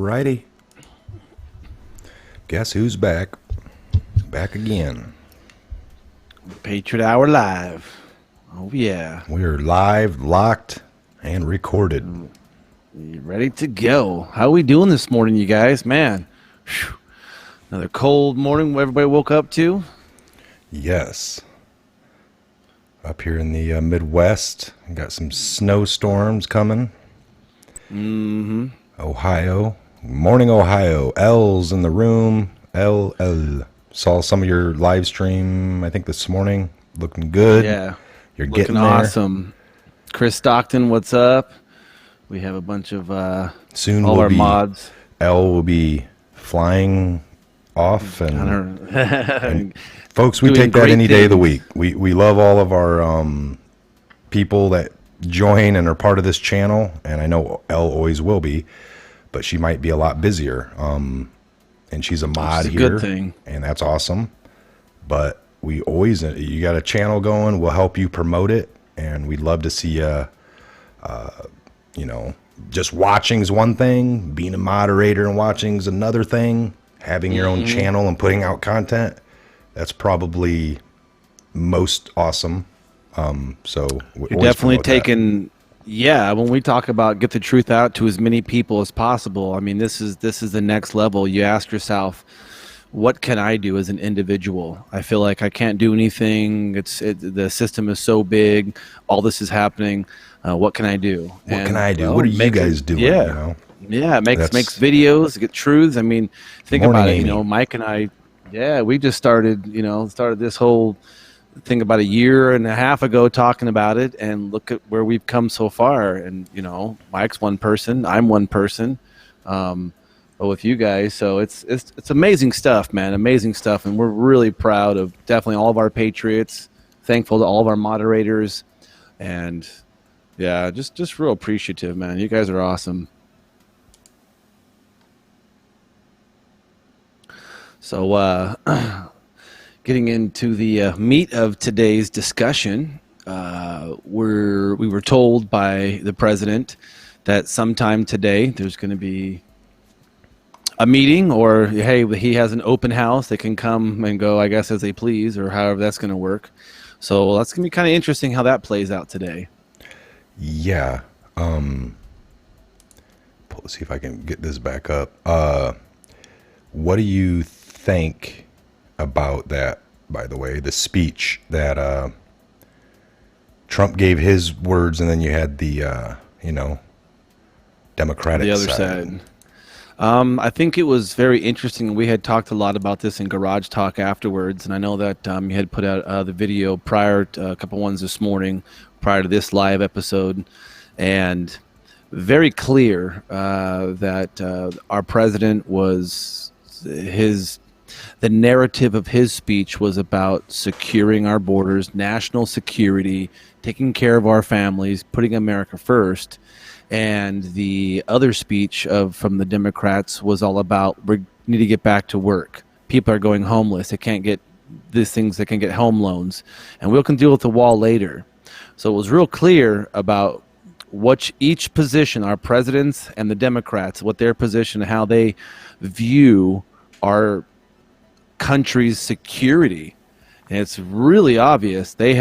Alrighty. Guess who's back? Back again. Patriot Hour Live. Oh, yeah. We're live, locked, and recorded. You ready to go? How are we doing this morning, you guys? Man, whew. Another cold morning everybody woke up to? Yes. Up here in the Midwest, got some snowstorms coming. Mm-hmm. Ohio. Morning, Ohio. L's in the room. L. Saw some of your live stream, I think, this morning. Looking good. Yeah. You're Looking getting there. awesome. Chris Stockton, what's up? We have a bunch of Soon all will our be, mods. L will be flying off. And And folks, we doing take that great any day of the things. week. We love all of our people that join and are part of this channel, and I know Elle always will be, but she might be a lot busier. And she's a mod Which is a here, good thing. and that's awesome. But we always, you got a channel going, we'll help you promote it, and we'd love to see just watching's one thing, being a moderator and watching's another thing, having your own channel and putting out content, that's probably most awesome. So we You're always definitely promote that. taking, yeah. When we talk about get the truth out to as many people as possible, I mean, this is the next level. You ask yourself, what can I do as an individual? I feel like I can't do anything. The system is so big. All this is happening. What can I do? What can I do? What are you guys doing? Yeah, You know? yeah. It makes That's- videos, get truths. I mean, think Morning, about it. Amy. Mike and I, yeah, we just started this whole thing about a year and a half ago talking about it, and look at where we've come so far. And Mike's one person, I'm one person, but with you guys, so it's amazing stuff, man, amazing stuff. And we're really proud of definitely all of our Patriots, thankful to all of our moderators, and yeah, just real appreciative, man. You guys are awesome. So getting into the meat of today's discussion, we were told by the president that sometime today there's going to be a meeting, or hey, he has an open house. They can come and go, I guess, as they please, or however that's going to work. So that's going to be kind of interesting how that plays out today. Yeah. See if I can get this back up. What do you think about that, by the way, the speech that Trump gave his words, and then you had the Democratic The other side. I think it was very interesting. We had talked a lot about this in Garage Talk afterwards, and I know that you had put out the video prior to a couple ones this morning, prior to this live episode, and very clear that our president was the narrative of his speech was about securing our borders, national security, taking care of our families, putting America first. And the other speech from the Democrats was all about we need to get back to work. People are going homeless. They can't get these things. They can get home loans, and we can deal with the wall later. So it was real clear about what each position, our presidents and the Democrats, what their position, how they view our country's security. And it's really obvious. They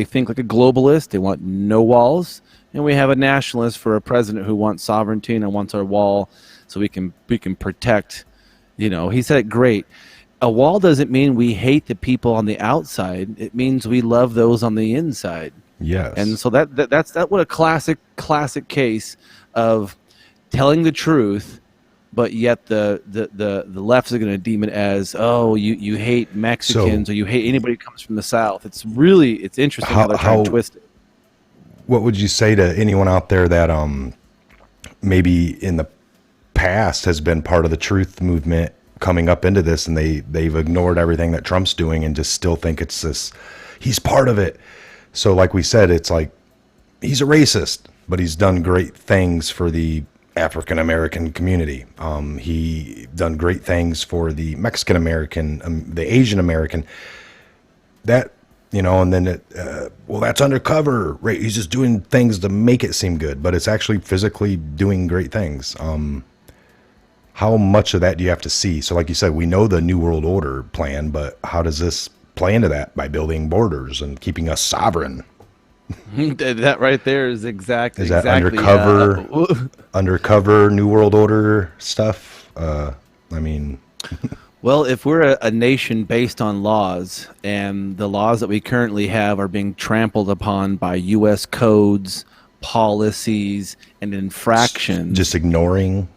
think like a globalist. They want no walls. And we have a nationalist for a president who wants sovereignty and wants our wall so we can protect. He said it great. A wall doesn't mean we hate the people on the outside. It means we love those on the inside. Yes. And so that's what a classic case of telling the truth, but yet the left is going to deem it as, oh, you hate Mexicans, or you hate anybody who comes from the South. It's interesting how they're trying to twist it. What would you say to anyone out there that maybe in the past has been part of the truth movement coming up into this, and they've ignored everything that Trump's doing and just still think it's this, he's part of it. So like we said, it's like he's a racist, but he's done great things for the African American community. He done great things for the Mexican American, the Asian American. That and then that's undercover. Right? He's just doing things to make it seem good, but it's actually physically doing great things. how much of that do you have to see? So like you said, we know the New World Order plan, but how does this play into that? By building borders and keeping us sovereign? That right there is Is that exactly. undercover New World Order stuff? I mean, Well, if we're a nation based on laws, and the laws that we currently have are being trampled upon by U.S. codes, policies, and infractions, just ignoring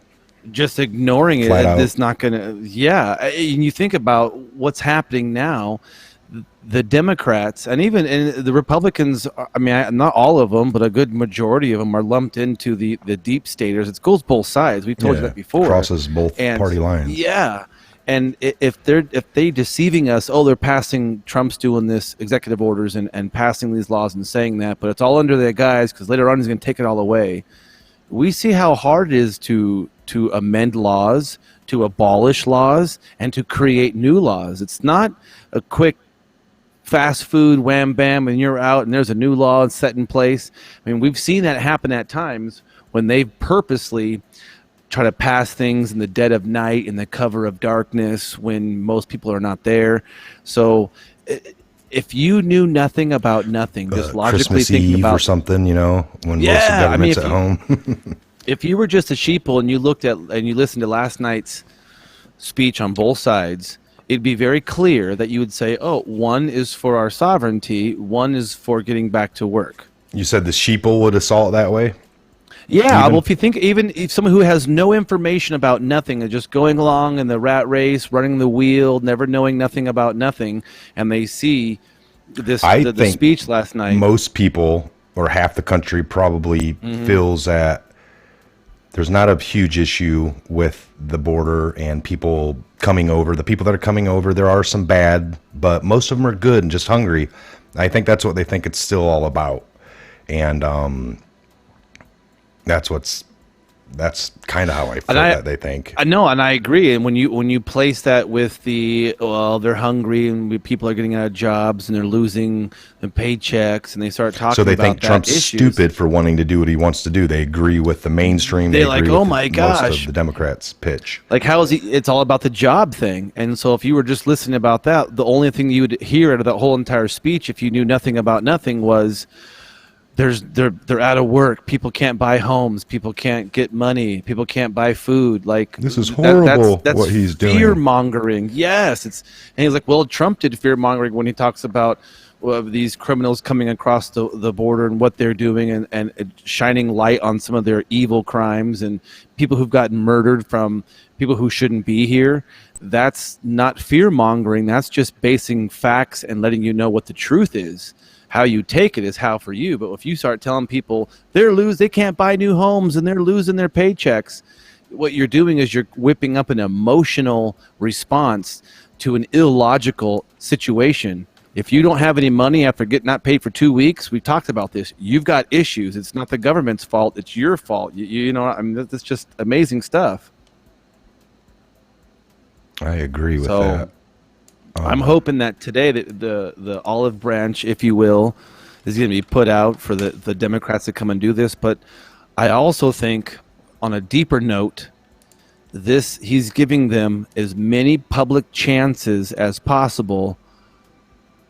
it, flat out. it's not going to. Yeah, and you think about what's happening now. The Democrats and even the Republicans, I mean, not all of them, but a good majority of them are lumped into the deep staters. It goes both sides. We've told you that before. Crosses both party lines. Yeah. And if they deceiving us, oh, they're passing, Trump's doing this executive orders and passing these laws and saying that, but it's all under their guise because later on he's going to take it all away. We see how hard it is to amend laws, to abolish laws, and to create new laws. It's not a quick fast food, wham, bam, and you're out and there's a new law set in place. I mean, we've seen that happen at times when they've purposely try to pass things in the dead of night, in the cover of darkness, when most people are not there. So if you knew nothing about nothing, just logically Christmas thinking Eve about or something, when most of the government's at home. If you were just a sheeple and you looked at and you listened to last night's speech on both sides, it'd be very clear that you would say, oh, one is for our sovereignty, one is for getting back to work. You said the sheeple would assault that way? Yeah, well, if you think, even if someone who has no information about nothing and just going along in the rat race, running the wheel, never knowing nothing about nothing, and they see the speech last night. Most people, or half the country, probably feels that there's not a huge issue with the border and people coming over. The people that are coming over, there are some bad, but most of them are good and just hungry. I think that's what they think it's still all about. And that's kind of how I feel that they think. I know, and I agree. And when you place that with they're hungry and people are getting out of jobs and they're losing the paychecks, and they start talking about so they think that Trump's issues. Stupid for wanting to do what he wants to do. They agree with the mainstream. They're they like, agree oh with my most gosh, of the Democrats' pitch. Like, how is he? It's all about the job thing. And so if you were just listening about that, the only thing you would hear out of that whole entire speech, if you knew nothing about nothing, was they're out of work. People can't buy homes. People can't get money. People can't buy food. Like, this is horrible. That's what he's doing. Fear mongering. Yes, and he's like, well, Trump did fear mongering when he talks about these criminals coming across the border and what they're doing, and shining light on some of their evil crimes and people who've gotten murdered from people who shouldn't be here. That's not fear mongering. That's just basing facts and letting you know what the truth is. How you take it is how for you. But if you start telling people they can't buy new homes and they're losing their paychecks, what you're doing is you're whipping up an emotional response to an illogical situation. If you don't have any money after getting not paid for 2 weeks, we've talked about this. You've got issues. It's not the government's fault. It's your fault. You know, I mean, that's just amazing stuff. I agree with that. I'm hoping that today the olive branch, if you will, is going to be put out for the Democrats to come and do this. But I also think, on a deeper note, he's giving them as many public chances as possible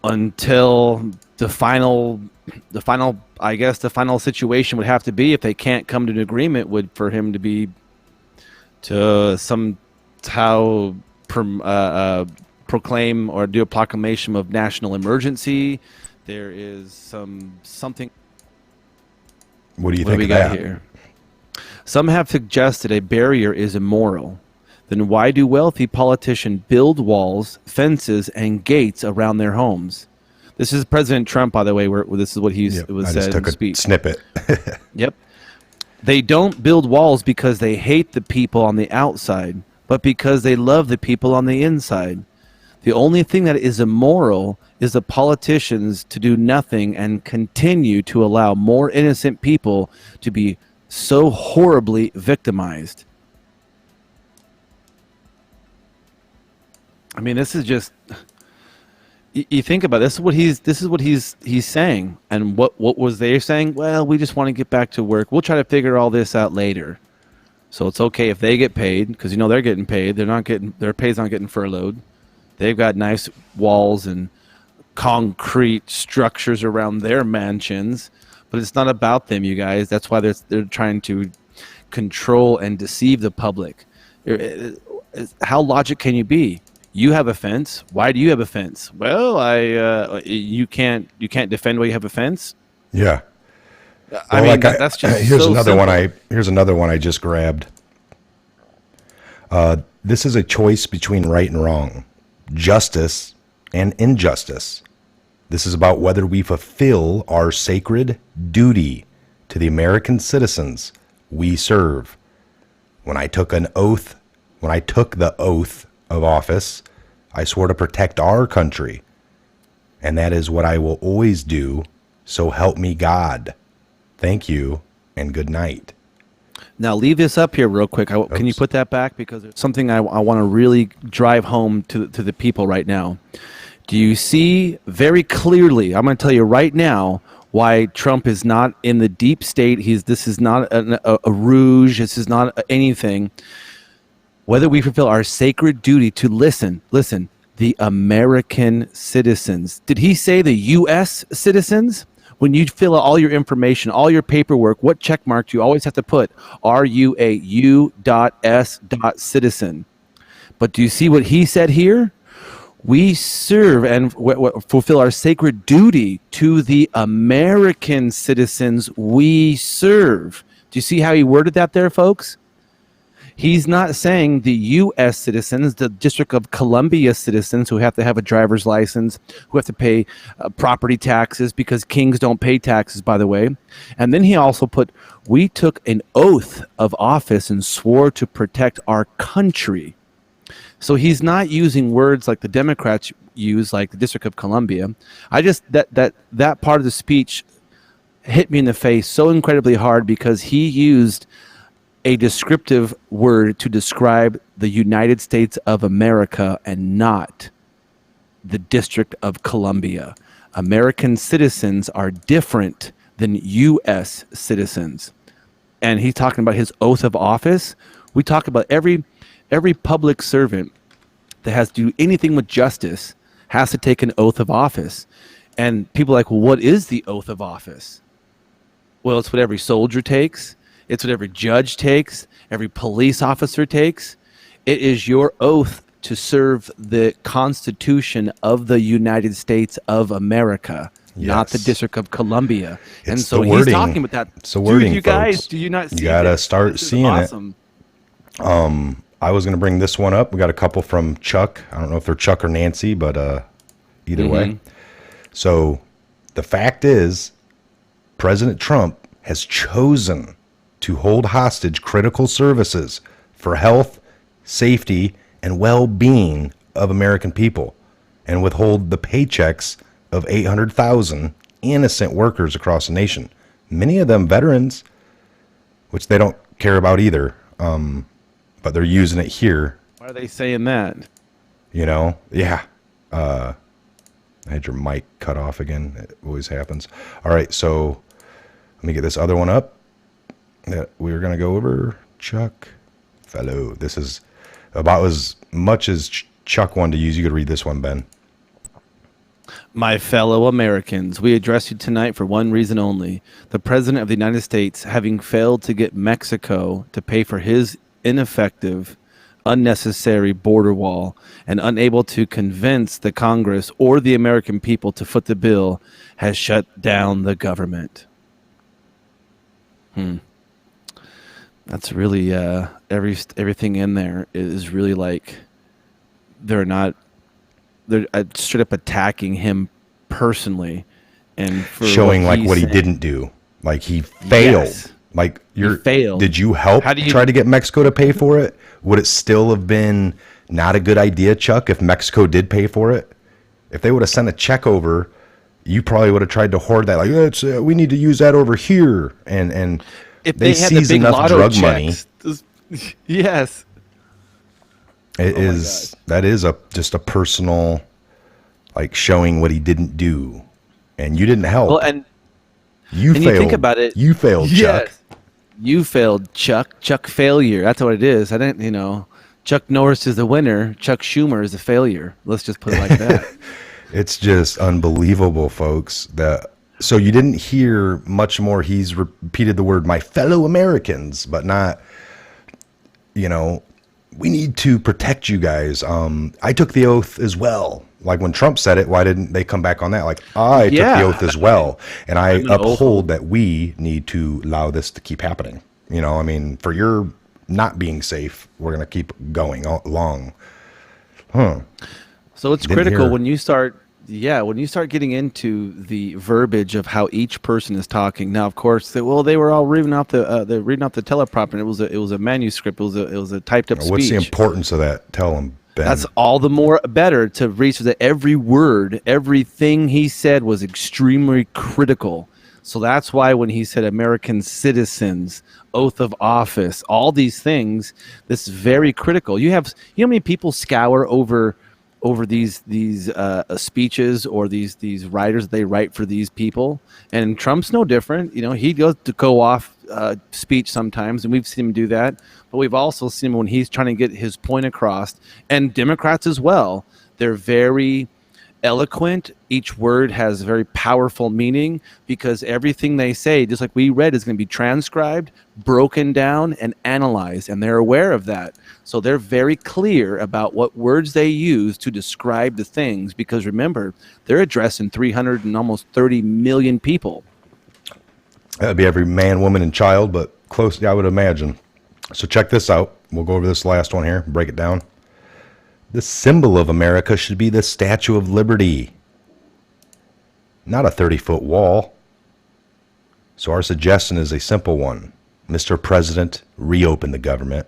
until the final situation would have to be, if they can't come to an agreement, would for him to be to somehow proclaim or do a proclamation of national emergency. There is something. What do you think of that? Here? Some have suggested a barrier is immoral. Then why do wealthy politicians build walls, fences, and gates around their homes? This is President Trump, by the way, where this is what he said in the speech. Snippet. Yep. They don't build walls because they hate the people on the outside, but because they love the people on the inside. The only thing that is immoral is the politicians to do nothing and continue to allow more innocent people to be so horribly victimized. I mean, this is just, you think about it, this is what he's saying. And what was they saying? Well, we just want to get back to work. We'll try to figure all this out later. So it's okay if they get paid because they're getting paid. They're not getting their pay's not getting furloughed. They've got nice walls and concrete structures around their mansions, but it's not about them, you guys. That's why they're trying to control and deceive the public. How logic can you be? You have a fence. Why do you have a fence? Well, you can't defend why you have a fence. Yeah. I mean, that's just here's so another simple. here's another one I just grabbed. This is a choice between right and wrong, justice and injustice. This is about whether we fulfill our sacred duty to the American citizens we serve. When I took the oath of office, I swore to protect our country, and that is what I will always do. So help me God. Thank you and good night. Now leave this up here real quick. Can you put that back? Because it's something I want to really drive home to the people right now. Do you see very clearly, I'm going to tell you right now, why Trump is not in the deep state. This is not a rouge. This is not anything. Whether we fulfill our sacred duty to listen, the American citizens. Did he say the U.S. citizens? When you fill out all your information, all your paperwork, what check mark do you always have to put? Are you a U.S. citizen? But do you see what he said here? We serve and fulfill our sacred duty to the American citizens we serve. Do you see how he worded that there, folks? He's not saying the U.S. citizens, the District of Columbia citizens who have to have a driver's license, who have to pay property taxes because kings don't pay taxes, by the way. And then he also put, we took an oath of office and swore to protect our country. So he's not using words like the Democrats use, like the District of Columbia. That part of the speech hit me in the face so incredibly hard because he used a descriptive word to describe the United States of America and not the District of Columbia. American citizens are different than U.S. citizens. And he's talking about his oath of office. We talk about every public servant that has to do anything with justice has to take an oath of office. And people are like, well, what is the oath of office? Well, it's what every soldier takes. It's what every judge takes, every police officer takes. It is your oath to serve the Constitution of the United States of America, not the District of Columbia. It's and so the he's wording. talking about that. It's the wording, Dude, you guys, folks. do you not see You gotta this? start This is seeing awesome. it. I was gonna bring this one up. We got a couple from Chuck. I don't know if they're Chuck or Nancy, but either way. So the fact is, President Trump has chosen to hold hostage critical services for health, safety, and well-being of American people, and withhold the paychecks of 800,000 innocent workers across the nation, many of them veterans, which they don't care about either, but they're using it here. Why are they saying that? Yeah. I had your mic cut off again. It always happens. All right, so let me get this other one up that we're going to go over. Chuck Fellow. This is about as much as Chuck wanted to use. You could read this one, Ben. My fellow Americans, we address you tonight for one reason only. The President of the United States, having failed to get Mexico to pay for his ineffective, unnecessary border wall and unable to convince the Congress or the American people to foot the bill, has shut down the government. That's really everything in there is really like they're straight up attacking him personally and for showing like what he saying. didn't do. Like he failed. Yes. Like He failed. Did you help try to get Mexico to pay for it? Would it still have been not a good idea, Chuck, if Mexico did pay for it? If they would have sent a check over, you probably would have tried to hoard that. Like, we need to use that over here. And If they they had the seize big enough lotto drug checks, money. yes. That is just a personal, like, showing what he didn't do, and you didn't help. Well, and you you failed. think about it. You failed, Yes. Chuck. You failed, Chuck. Chuck failure. That's what it is. I didn't, Chuck Norris is the winner. Chuck Schumer is a failure. Let's just put it like that. It's just unbelievable, folks. So you didn't hear much more. He's repeated the word "my fellow Americans," but not, we need to protect you guys. I took the oath as well. Like when Trump said it, why didn't they come back on that? Like, I took the oath as well. And I uphold that we need to allow this to keep happening. For your not being safe, we're going to keep going along. So it's critical when you start getting into the verbiage of how each person is talking. Now, of course, they were all reading off the teleprompter. And it was a manuscript. It was a typed up speech. What's the importance of that? Tell them, Ben. That's all the more better to research that every word, everything he said was extremely critical. So that's why when he said American citizens, oath of office, all these things, this is very critical. You know how many people scour over these speeches or these writers they write for these people, and Trump's no different. He goes to go off speech sometimes, and we've seen him do that, but we've also seen him when he's trying to get his point across. And Democrats as well, they're very eloquent. Each word has very powerful meaning because everything they say, just like we read, is going to be transcribed, broken down, and analyzed, and they're aware of that. So they're very clear about what words they use to describe the things, because remember, they're addressing 300 and almost 30 million people. That would be every man, woman, and child, but close, I would imagine. So check this out. We'll go over this last one here, break it down. The symbol of America should be the Statue of Liberty, not a 30-foot wall. So our suggestion is a simple one. Mr. President, reopen the government,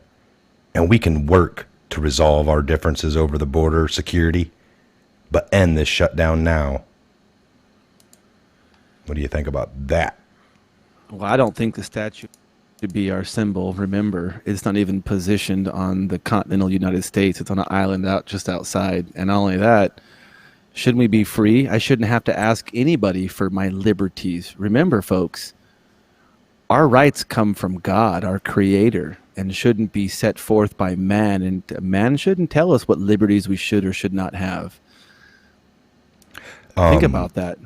and we can work to resolve our differences over the border security, but end this shutdown now. What do you think about that? Well, I don't think the statue should be our symbol. Remember, it's not even positioned on the continental United States. It's on an island just outside. And not only that, shouldn't we be free? I shouldn't have to ask anybody for my liberties. Remember, folks, our rights come from God, our creator, and shouldn't be set forth by man. And man shouldn't tell us what liberties we should or should not have. Think about that.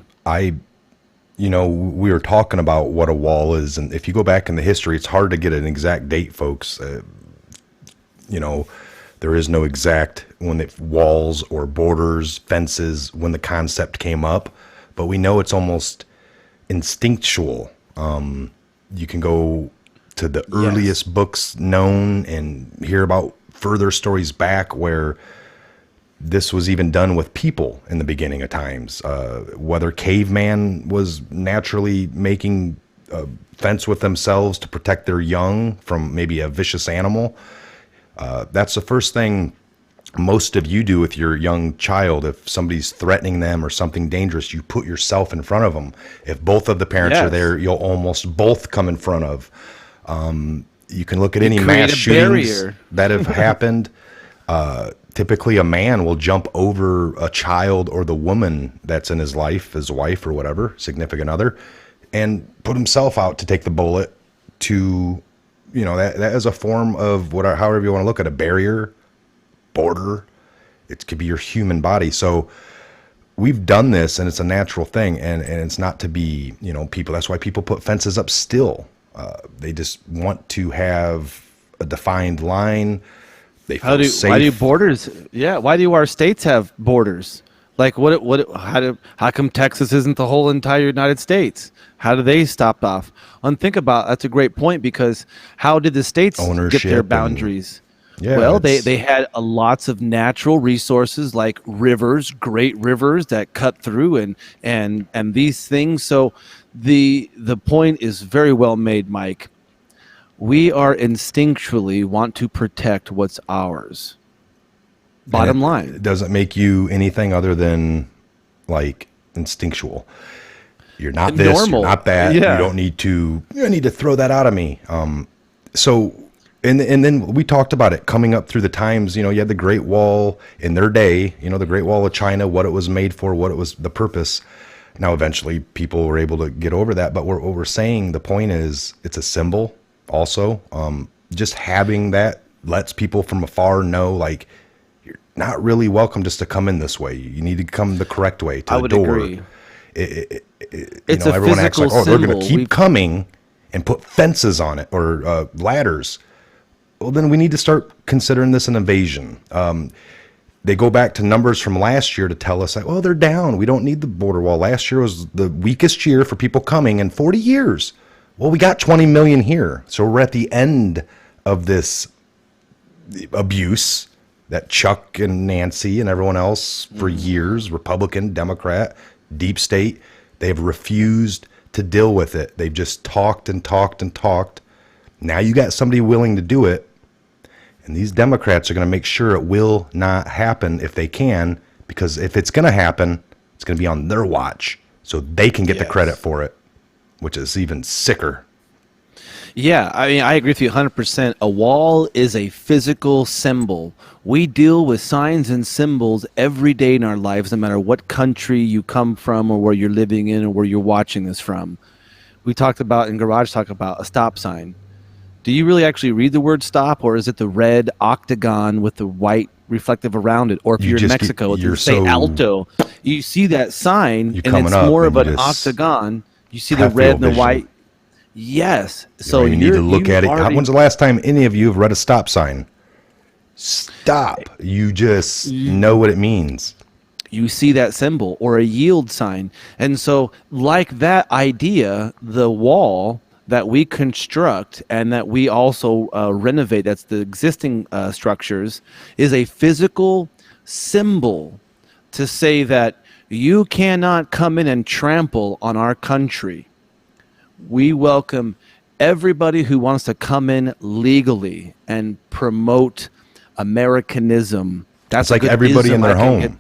We were talking about what a wall is, and if you go back in the history, it's hard to get an exact date, folks. There is no exact walls or borders, fences, when the concept came up, but we know it's almost instinctual. You can go to the earliest books known and hear about further stories back where this was even done with people in the beginning of times. Whether caveman was naturally making a fence with themselves to protect their young from maybe a vicious animal. That's the first thing most of you do with your young child. If somebody's threatening them or something dangerous, you put yourself in front of them. If both of the parents are there, you'll almost both come in front of. You can look at any mass shootings that have happened. Typically a man will jump over a child or the woman that's in his life, his wife or whatever, significant other, and put himself out to take the bullet to, that is a form of however you want to look at a barrier, border. It could be your human body. So we've done this, and it's a natural thing, and it's not to be, people. That's why people put fences up still. They just want to have a defined line. They feel safe. Why do borders? Yeah, why do our states have borders? Like how come Texas isn't the whole entire United States? How do they stop off? And think about, that's a great point, because how did the states get their boundaries? Well, they had lots of natural resources like rivers, great rivers that cut through and these things. So the point is very well made, Mike. We are instinctually want to protect what's ours. Bottom line. It doesn't make you anything other than like instinctual. You're not this, normal. You're not that. Yeah. You don't need to throw that out of me. And then we talked about it coming up through the times. You had the Great Wall in their day, the Great Wall of China, what it was made for, what it was, the purpose. Now, eventually people were able to get over that. But what we're saying, the point is, it's a symbol. also. Just having that lets people from afar know, like, you're not really welcome just to come in this way. You need to come the correct way to I the would door. agree. You know, everyone acts like, oh, they're going to keep coming and put fences on it or ladders. Well, then we need to start considering this an invasion. They go back to numbers from last year to tell us that, well, they're down. We don't need the border wall. Last year was the weakest year for people coming in 40 years. Well, we got 20 million here. So we're at the end of this abuse that Chuck and Nancy and everyone else for years, Republican, Democrat, deep state, they've refused to deal with it. They've just talked and talked and talked. Now you got somebody willing to do it. And these Democrats are going to make sure it will not happen if they can, because if it's going to happen, it's going to be on their watch so they can get the credit for it, which is even sicker. Yeah, I mean, I agree with you 100%. A wall is a physical symbol. We deal with signs and symbols every day in our lives, no matter what country you come from or where you're living in or where you're watching this from. We talked about, in Garage Talk, about a stop sign. Do you really actually read the word stop, or is it the red octagon with the white reflective around it? Or if you're in Mexico, you say alto. You see that sign, and it's more of an octagon. You see the red and the white. Yes. So you need to look at it. When's the last time any of you have read a stop sign? Stop. You just know what it means. You see that symbol, or a yield sign. And so, like that idea, the wall that we construct and that we also renovate, that's the existing structures, is a physical symbol to say that you cannot come in and trample on our country. We welcome everybody who wants to come in legally and promote Americanism. That's like everybody in their home.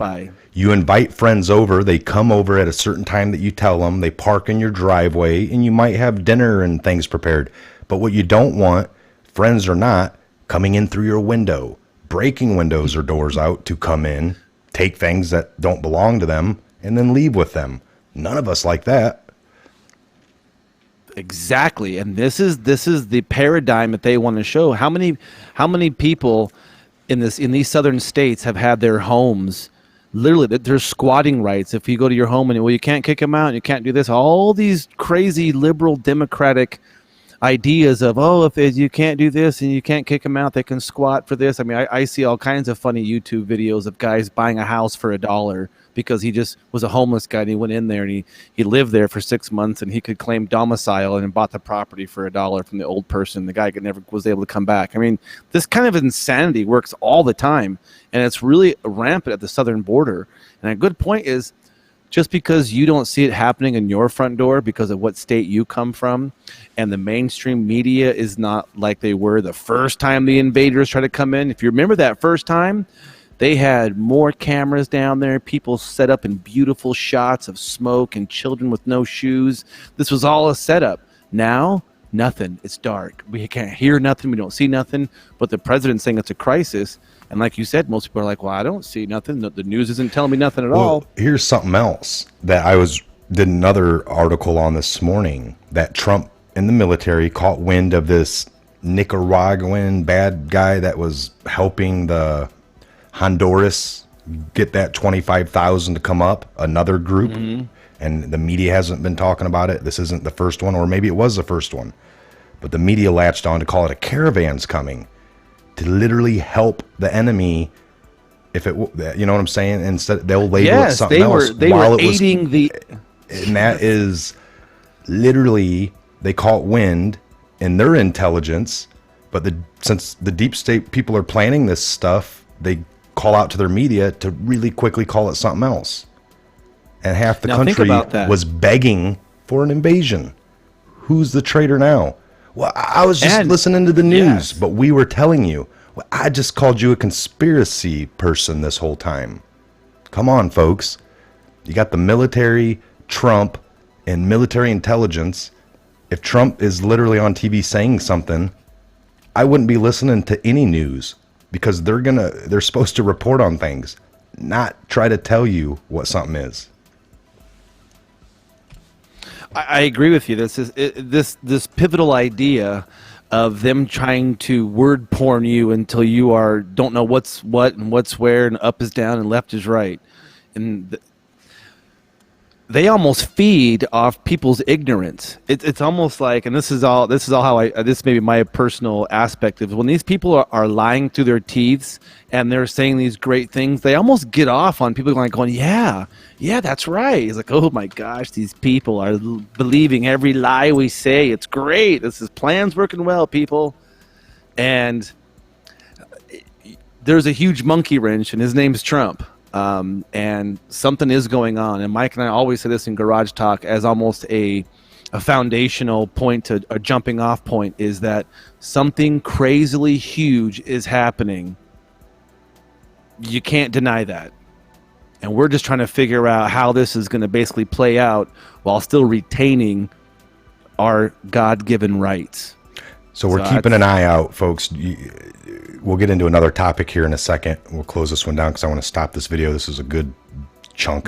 You invite friends over, they come over at a certain time that you tell them, they park in your driveway, and you might have dinner and things prepared. But what you don't want, friends or not, coming in through your window, breaking windows or doors out to come in, take things that don't belong to them, and then leave with them. None of us like that. Exactly. And this is the paradigm that they want to show. How many people in these southern states have had their homes literally, there's squatting rights. If you go to your home and, well, you can't kick them out, you can't do this, all these crazy liberal democratic ideas of, oh, if you can't do this and you can't kick them out, they can squat for this. I mean, I see all kinds of funny YouTube videos of guys buying a house for $1 because he just was a homeless guy and he went in there and he lived there for 6 months and he could claim domicile and bought the property for $1 from the old person. The guy never was able to come back. I mean, this kind of insanity works all the time, and it's really rampant at the southern border. And a good point is, just because you don't see it happening in your front door because of what state you come from, and the mainstream media is not like they were the first time the invaders tried to come in. If you remember that first time, they had more cameras down there, people set up in beautiful shots of smoke and children with no shoes. This was all a setup. Now, nothing. It's dark. We can't hear nothing. We don't see nothing. But the president's saying it's a crisis. And like you said, most people are like, well, I don't see nothing. The news isn't telling me nothing at all. Here's something else that did another article on this morning, that Trump in the military caught wind of this Nicaraguan bad guy that was helping the Honduras get that 25,000 to come up, another group. And the media hasn't been talking about it. This isn't the first one, or maybe it was the first one. But the media latched on to call it a caravan's coming, to literally help the enemy. If it, you know what I'm saying? Instead, they'll label it something else. They were aiding and that is literally, they caught wind in their intelligence. But since the deep state people are planning this stuff, they call out to their media to really quickly call it something else. And half the country was begging for an invasion. Who's the traitor now? Well, I was just listening to the news, but we were telling you. Well, I just called you a conspiracy person this whole time. Come on, folks. You got the military, Trump, and military intelligence. If Trump is literally on TV saying something, I wouldn't be listening to any news, because they're supposed to report on things, not try to tell you what something is. I agree with you. This pivotal idea of them trying to word porn you until you don't know what's what and what's where, and up is down and left is right. And they almost feed off people's ignorance. It's almost like, and this is all how this may be my personal aspect of when these people are lying through their teeth and they're saying these great things, they almost get off on people going, yeah, that's right. It's like, oh my gosh, these people are believing every lie we say. It's great. This plan's working well, people. And there's a huge monkey wrench, and his name's Trump. And something is going on. And Mike and I always say this in Garage Talk as almost a foundational point, to a jumping off point, is that something crazily huge is happening. You can't deny that. And we're just trying to figure out how this is going to basically play out while still retaining our God-given rights. So we're keeping an eye out, folks. We'll get into another topic here in a second. We'll close this one down because I want to stop this video. This is a good chunk.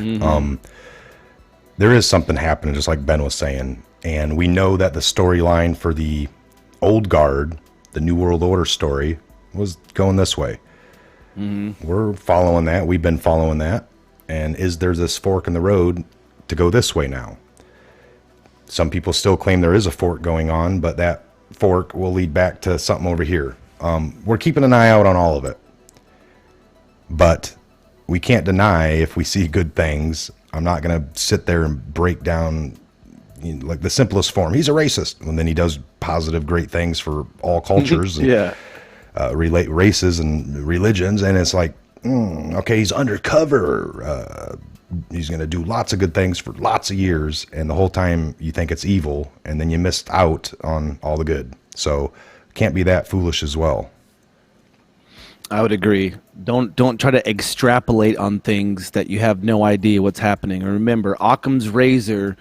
There is something happening, just like Ben was saying. And we know that the storyline for the old guard, the New World Order story, was going this way. We're following that. We've been following that. And there's this fork in the road to go this way now? Some people still claim there is a fork going on, but that fork will lead back to something over here. We're keeping an eye out on all of it, but we can't deny if we see good things. I'm not going to sit there and break down like the simplest form. He's a racist, and then he does positive, great things for all cultures and relate races and religions. And it's like, okay, he's undercover. He's going to do lots of good things for lots of years, and the whole time you think it's evil, and then you missed out on all the good. So can't be that foolish as well. I would agree. Don't try to extrapolate on things that you have no idea what's happening. And remember, Occam's razor,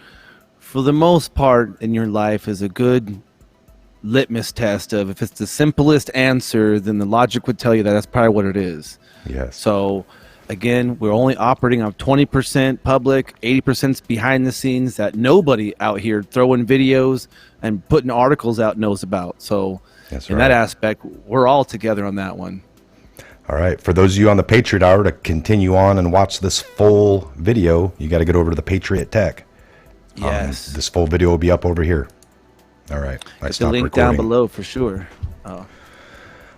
for the most part in your life, is a good litmus test of if it's the simplest answer, then the logic would tell you that that's probably what it is. Yes. So again, we're only operating on 20% public, 80% behind the scenes that nobody out here throwing videos and putting articles out knows about. So in that aspect, we're all together on that one. All right. For those of you on the Patriot Hour, to continue on and watch this full video, you got to get over to the Patriot Tech. Yes. This full video will be up over here. All right. Get the link down below for sure. Oh.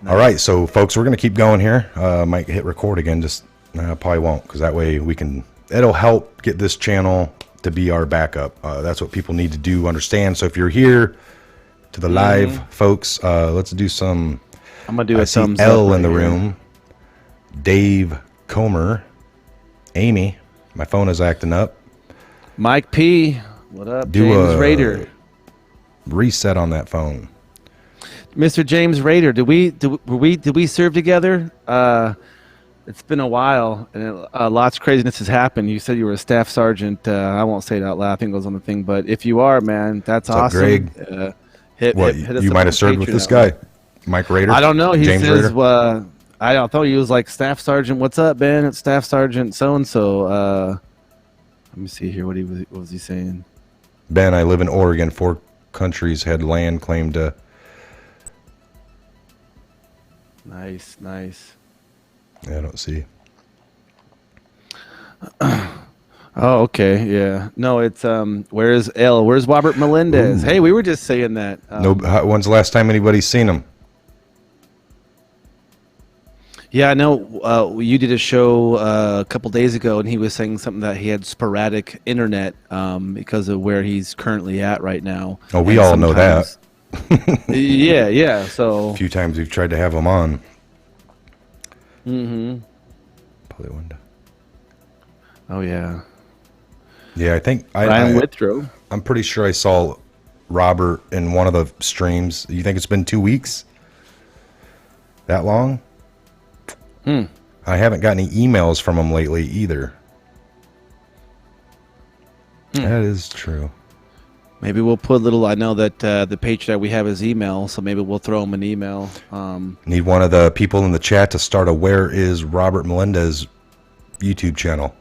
Nice. All right. So, folks, we're going to keep going here. Might hit record again. Probably won't, because that way it'll help get this channel to be our backup. That's what people need to do, understand. So if you're here to the live, folks, let's do some. I'm going to do a thumbs up. L in the room. Dave Comer. Amy. My phone is acting up. Mike P. What up, James Rader? Reset on that phone. Mr. James Rader, did we serve together? It's been a while, and lots of craziness has happened. You said you were a staff sergeant. I won't say it out loud. I think it goes on the thing. But if you are, man, that's awesome. Greg? Hit us you might have served with this guy, Mike Rader? I don't know. He James says, Rader? I don't thought he was like Staff Sergeant. What's up, Ben? It's Staff Sergeant so-and-so. Let me see here. What was he saying? Ben, I live in Oregon. 4 countries had land claimed to. Nice. Yeah, I don't see. Oh, okay. Yeah. No, it's where's L? Where's Robert Melendez? Ooh. Hey, we were just saying that. When's the last time anybody's seen him? Yeah, I know. You did a show a couple days ago, and he was saying something that he had sporadic internet because of where he's currently at right now. Oh, we all know that. Yeah. So a few times we've tried to have him on. Mm-hmm. Pull the window. Oh yeah. Yeah, I think Ryan Withrow. I'm pretty sure I saw Robert in one of the streams. You think it's been 2 weeks? That long? I haven't got any emails from him lately either. That is true. Maybe we'll put a little. I know that the Patriot we have his email, so maybe we'll throw him an email. Need one of the people in the chat to start a "Where is Robert Melendez" YouTube channel.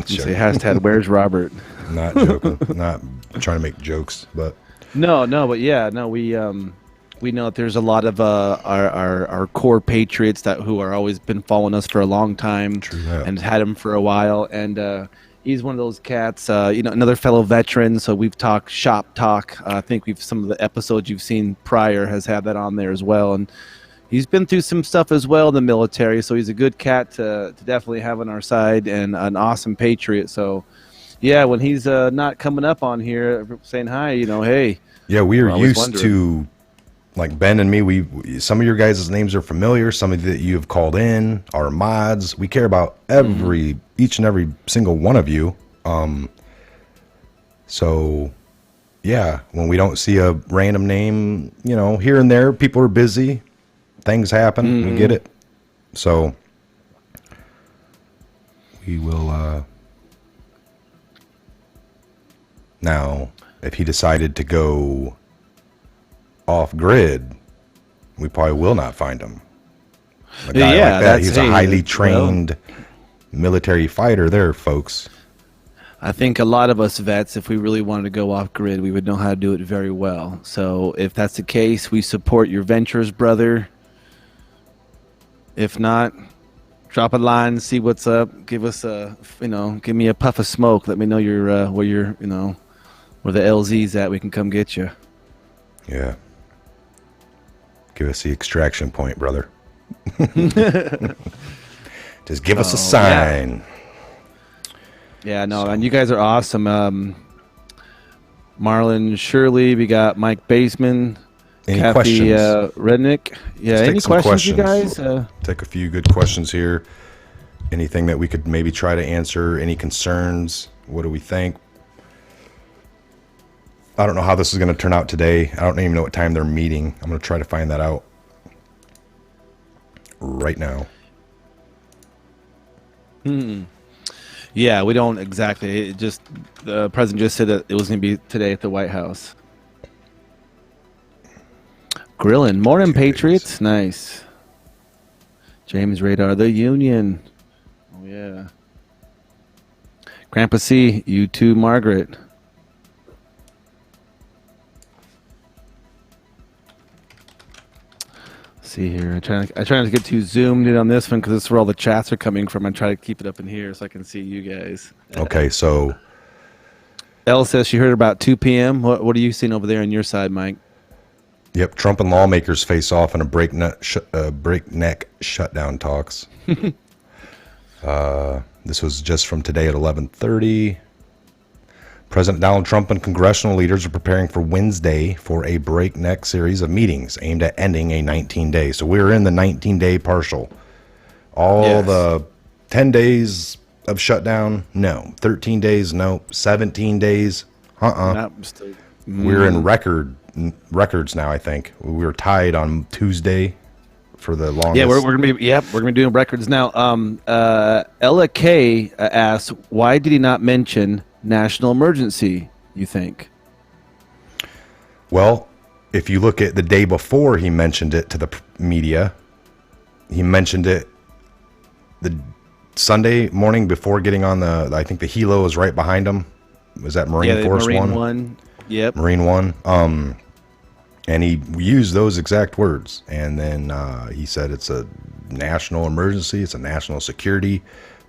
Say hashtag Where's Robert? Not joking. Not trying to make jokes, but no, but yeah, no, we We know that there's a lot of our core patriots that who are always been following us for a long time, True that. and had him for a while. And he's one of those cats, another fellow veteran. So we've talked shop talk. I think we've some of the episodes you've seen prior has had that on there as well. And he's been through some stuff as well in the military. So he's a good cat to definitely have on our side, and an awesome patriot. So yeah, when he's not coming up on here saying hi, hey. Yeah, we are We're always used wondering. to, like Ben and me, some of your guys' names are familiar. Some of that you have called in are mods. We care about each and every single one of you. So yeah, when we don't see a random name, here and there, people are busy. Things happen. We get it. So we will, now, if he decided to go off grid, we probably will not find him. A guy Yeah, like that, that's- he's a hey, highly well- trained military fighter there, folks. I think a lot of us vets, if we really wanted to go off grid, we would know how to do it very well. So if that's the case, we support your ventures, brother. If not, drop a line, see what's up. Give us give me a puff of smoke. Let me know where you're, where the LZ's at. We can come get you. Yeah. Give us the extraction point, brother. Just give us a sign. Yeah, no, and you guys are awesome. Marlon Shirley, we got Mike Baseman, Any Kathy questions? Rednick. Yeah, Let's any take some questions, you guys? Take a few good questions here. Anything that we could maybe try to answer? Any concerns? What do we think? I don't know how this is going to turn out today. I don't even know what time they're meeting. I'm going to try to find that out right now. Yeah, we don't exactly. It just the president just said that it was going to be today at the White House. Grilling, morning, 2 days. Patriots. Nice. James Radar, the Union. Oh yeah. Grandpa C, you too, Margaret. See here, I try not to get too zoomed in on this one because this is where all the chats are coming from. I try to keep it up in here so I can see you guys. Okay, so Elle says she heard about 2 p.m. What are you seeing over there on your side, Mike? yep, Trump and lawmakers face off in a breakneck shutdown talks. This was just from today at 11:30. President Donald Trump and congressional leaders are preparing for Wednesday for a breakneck series of meetings aimed at ending a 19-day. So we're in the 19-day partial. All Yes. the 10 days of shutdown, no. 13 days, no. 17 days, Not still- We're in records now, I think. We were tied on Tuesday for the longest. Yeah, we're gonna be doing records now. Ella K asks, why did he not mention national emergency? You think? Well, if you look at the day before he mentioned it to the media, he mentioned it the Sunday morning before getting on I think the helo is right behind him. Was that Marine the Force Marine One? one. Yep. Marine One. And he used those exact words. And then he said it's a national emergency. It's a national security.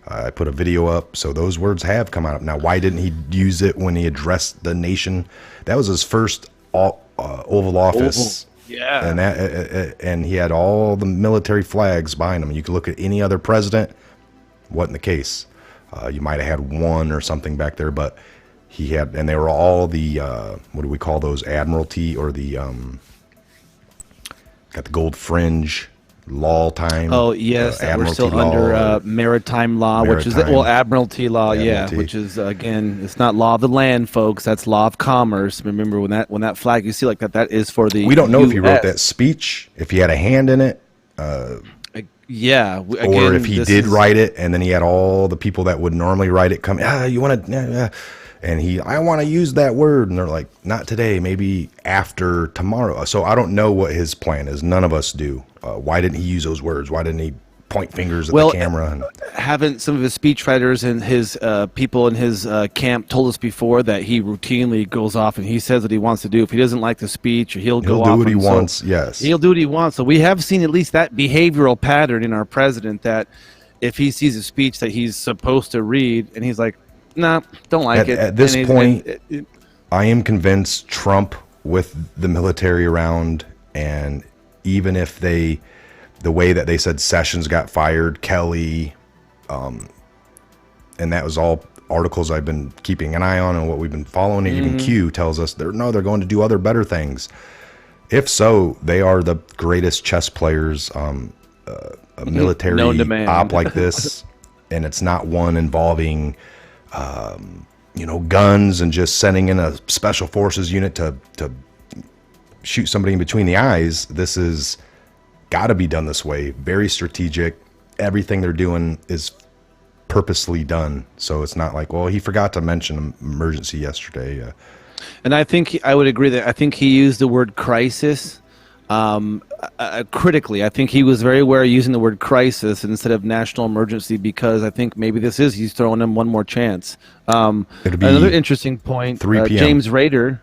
I put a video up. So those words have come out. Now, why didn't he use it when he addressed the nation? That was his first Oval Office. Yeah. And and he had all the military flags behind him. You could look at any other president. Wasn't the case. You might have had one or something back there, but he had, and they were all the what do we call those? Admiralty, or the got the gold fringe law time. Oh yes, that we're still under maritime law, which is Maritime. admiralty law. Admiralty. Yeah, which is again, it's not law of the land, folks. That's law of commerce. Remember when that flag you see like that is for the. We don't know if he wrote US. that speech, if he had a hand in it, Yeah, or if he did write it, and then he had all the people that would normally write it come. You want to? And I want to use that word, and they're like, not today, maybe after tomorrow. So I don't know what his plan is. None of us do. Why didn't he use those words? Why didn't he point fingers at the camera. And haven't some of his speechwriters and his people in his camp told us before that he routinely goes off and he says what he wants to do. If he doesn't like the speech, he'll go off. He'll do what he wants, yes. He'll do what he wants. So we have seen at least that behavioral pattern in our president, that if he sees a speech that he's supposed to read and he's like, nah, don't like it. At this point, I am convinced Trump, with the military around, and even if the way that they said Sessions got fired, Kelly, and that was all articles I've been keeping an eye on and what we've been following. And even Q tells us they're going to do other better things. If so, they are the greatest chess players. A military op like this, and it's not one involving guns and just sending in a special forces unit to shoot somebody in between the eyes. This is got to be done this way. Very strategic. Everything they're doing is purposely done. So it's not like, well, he forgot to mention emergency yesterday. And I think I would agree that I think he used the word crisis critically. I think he was very aware of using the word crisis instead of national emergency, because I think maybe he's throwing him one more chance. Another interesting point, 3 p.m. James Rader,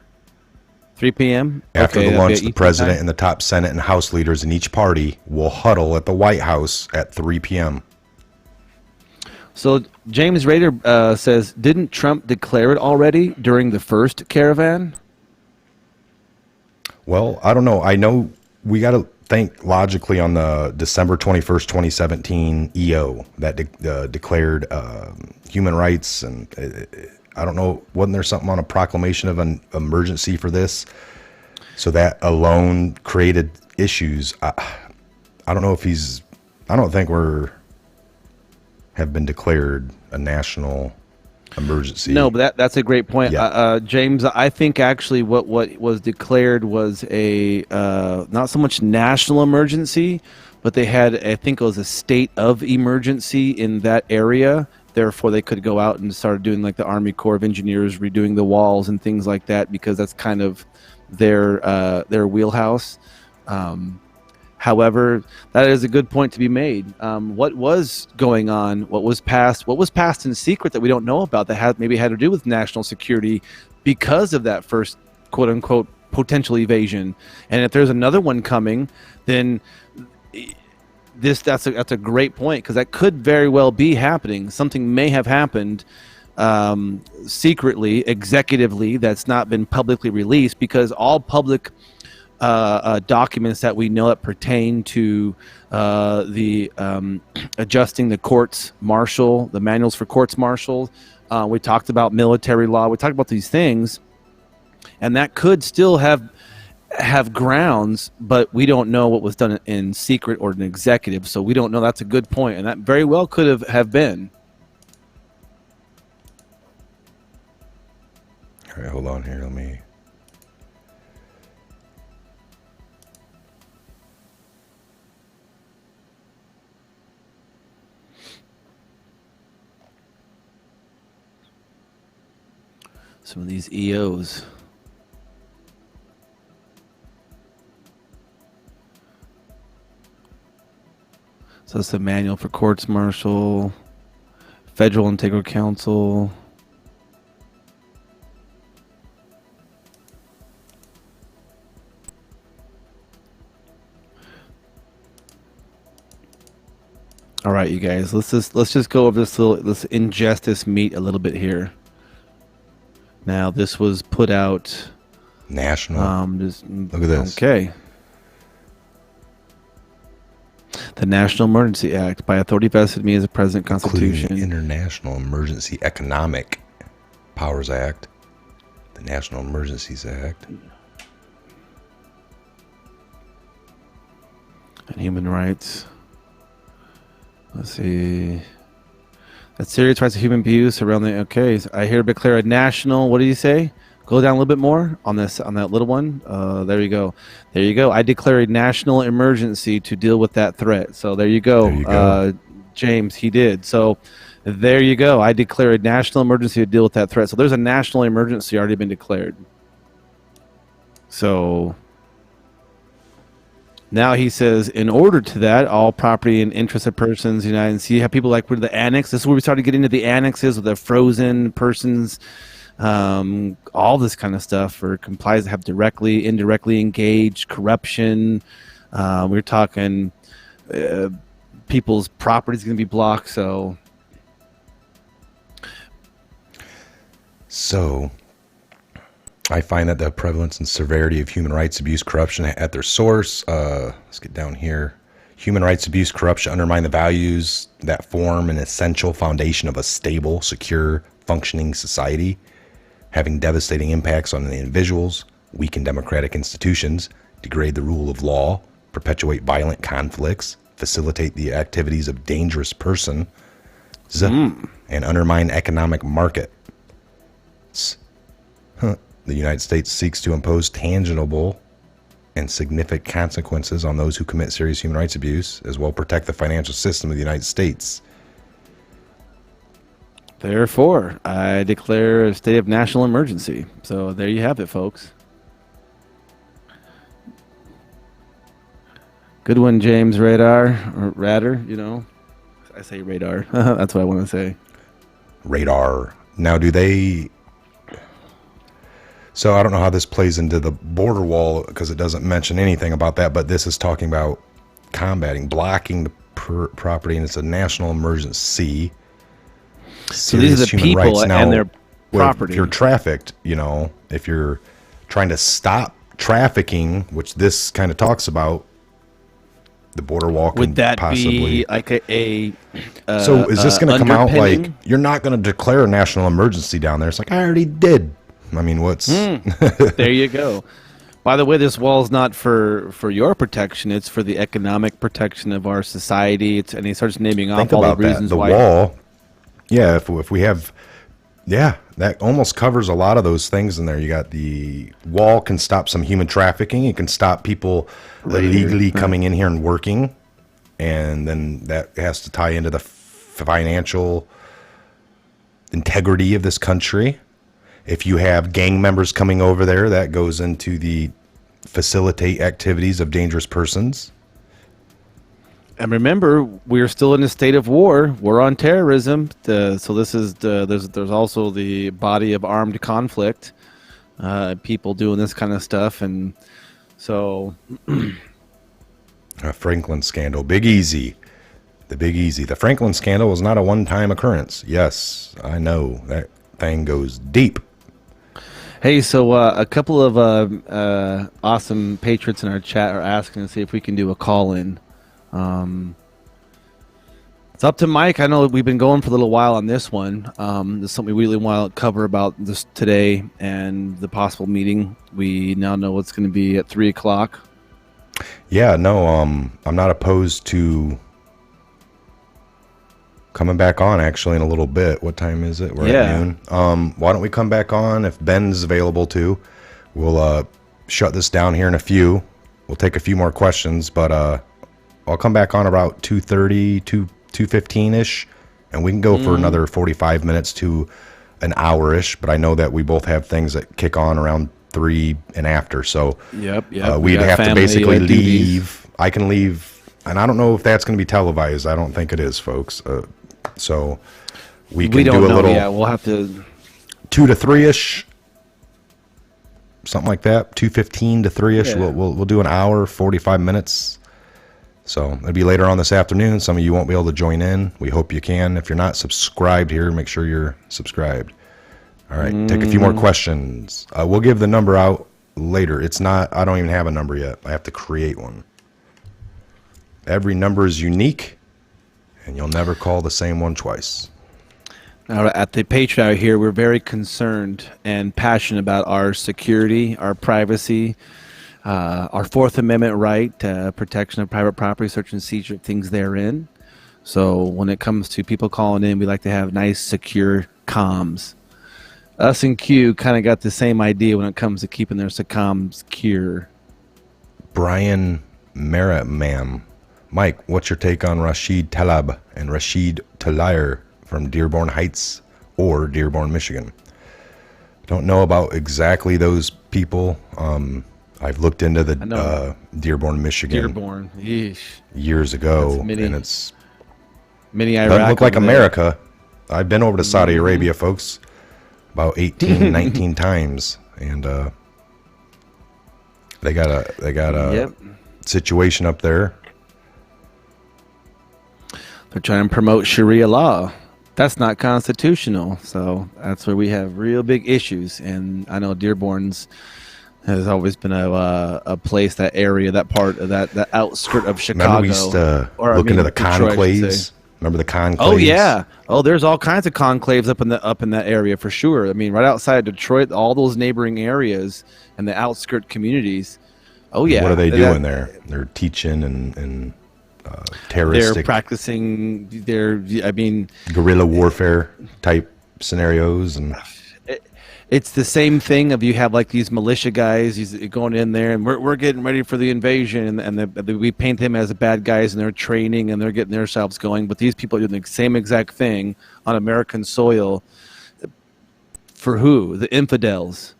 3 p.m. After the lunch, the president and the top Senate and House leaders in each party will huddle at the White House at 3 p.m. So James Rader says, didn't Trump declare it already during the first caravan? Well, I don't know. I know we got to think logically on the December 21st, 2017 EO that declared human rights. And I don't know, wasn't there something on a proclamation of an emergency for this? So that alone created issues. I don't know if I don't think have been declared a national emergency. No, but that's a great point. Yeah. James, I think actually what was declared was a not so much national emergency, but they had, I think it was a state of emergency in that area. Therefore, they could go out and start doing like the Army Corps of Engineers, redoing the walls and things like that, because that's kind of their wheelhouse. However, that is a good point to be made. What was going on? What was passed in secret that we don't know about, that maybe had to do with national security because of that first quote unquote potential evasion? And if there's another one coming, then that's a great point, because that could very well be happening. Something may have happened secretly, executively, that's not been publicly released, because all public documents that we know that pertain to the adjusting the courts martial, the manuals for courts martial. We talked about military law. We talked about these things, and that could still have grounds, but we don't know what was done in secret or in executive, so we don't know. That's a good point, and that very well could have been. All right, hold on here. Let me. Some of these EOs. So it's the manual for courts martial, Federal Integral Council. All right, you guys, let's just go over let's ingest this meat a little bit here. Now, this was put out national. Look at this. Okay. The National Emergency Act, by authority vested in me as a president, Constitution. Including the International Emergency Economic Powers Act, the National Emergencies Act, and human rights. Let's see. That serious rights of human abuse around the. Okay, so I hereby declare a national. What did you say? Go down a little bit more on that little one. There you go. There you go. I declare a national emergency to deal with that threat. So there you go. There you go. James, he did. So there you go. I declare a national emergency to deal with that threat. So there's a national emergency already been declared. So Now he says, in order to that, all property and interest of persons, United States, you have people like with the annex. This is where we started getting into the annexes with the frozen persons, all this kind of stuff for complies that have directly, indirectly engaged, corruption. We're talking people's property is going to be blocked. So I find that the prevalence and severity of human rights abuse, corruption at their source. Let's get down here. Human rights abuse, corruption undermine the values that form an essential foundation of a stable, secure, functioning society, having devastating impacts on the individuals, weaken democratic institutions, degrade the rule of law, perpetuate violent conflicts, facilitate the activities of dangerous persons, and undermine economic market. The United States seeks to impose tangible and significant consequences on those who commit serious human rights abuse, as well protect the financial system of the United States. Therefore, I declare a state of national emergency. So there you have it, folks. Good one, James Radar, or Radar, I say radar. That's what I want to say. Radar. Now, do they... So I don't know how this plays into the border wall because it doesn't mention anything about that, but this is talking about combating, blocking the property, and it's a national emergency. So these are the people and their property. If you're trafficked, if you're trying to stop trafficking, which this kind of talks about, the border wall can would that possibly be like so is this going to come out like you're not going to declare a national emergency down there? It's like, I already did. I mean, what's there you go. By the way, this wall is not for your protection. It's for the economic protection of our society. And he starts naming off all the reasons why. The wall, yeah, if we have, yeah, that almost covers a lot of those things in there. You got the wall can stop some human trafficking. It can stop people illegally coming in here and working. And then that has to tie into the financial integrity of this country. If you have gang members coming over there, that goes into the facilitate activities of dangerous persons. And remember, we're still in a state of war. We're on terrorism. So this is there's also the body of armed conflict, people doing this kind of stuff, and so Franklin scandal, Big Easy, the Big Easy. The Franklin scandal was not a one-time occurrence. Yes, I know that thing goes deep. Hey, so a couple of awesome patriots in our chat are asking to see if we can do a call-in. It's up to Mike. I know we've been going for a little while on this one. There's something we really want to cover about this today and the possible meeting. We now know it's going to be at 3 o'clock. Yeah, no, I'm not opposed to coming back on actually in a little bit. What time is it? We're at noon. Why don't we come back on if Ben's available too? We'll shut this down here in a few. We'll take a few more questions, but I'll come back on about 2:30, 2:15-ish, and we can go for another 45 minutes to an hour-ish, but I know that we both have things that kick on around 3 and after, so Yep. we'd have to basically leave. I can leave, and I don't know if that's going to be televised. I don't think it is, folks. So we can do a little. Yeah, we'll have to 2 to 3-ish, something like that. 2:15 to 3-ish. Yeah. We'll do an hour, 45 minutes. So it'll be later on this afternoon. Some of you won't be able to join in. We hope you can. If you're not subscribed here, make sure you're subscribed. All right, take a few more questions. We'll give the number out later. It's not. I don't even have a number yet. I have to create one. Every number is unique, and you'll never call the same one twice. Now, at the Patriot here, we're very concerned and passionate about our security, our privacy, our Fourth Amendment right, protection of private property, search and seizure of things therein. So when it comes to people calling in, we like to have nice, secure comms. Us and Q kind of got the same idea when it comes to keeping their comms secure. Brian Maramam. Mike, what's your take on Rashid Tlaib and Rashid Tlaib from Dearborn Heights or Dearborn, Michigan? Don't know about exactly those people. I've looked into I know. the Dearborn, Michigan Dearborn. Yeesh. years ago, That's mini, and it's mini doesn't Iraq look like over there. America. I've been over to Saudi Arabia, folks, about 18, 19 times, and they got a Yep. situation up there. They're trying to promote Sharia law. That's not constitutional. So that's where we have real big issues. And I know Dearborn's has always been a place, that area, that part of that outskirt of Chicago. Remember we used to look into the Detroit, I should conclaves. say. Remember the conclaves? Oh yeah. Oh, there's all kinds of conclaves up in that area for sure. I mean, right outside of Detroit, all those neighboring areas and the outskirt communities. Oh yeah. What are they doing there? They're teaching and terroristic. They're practicing I mean, guerrilla warfare type scenarios, and it's the same thing of you have like these militia guys going in there and we're getting ready for the invasion, and we paint them as the bad guys, and they're training and they're getting themselves going, but these people are doing the same exact thing on American soil. For who? The infidels.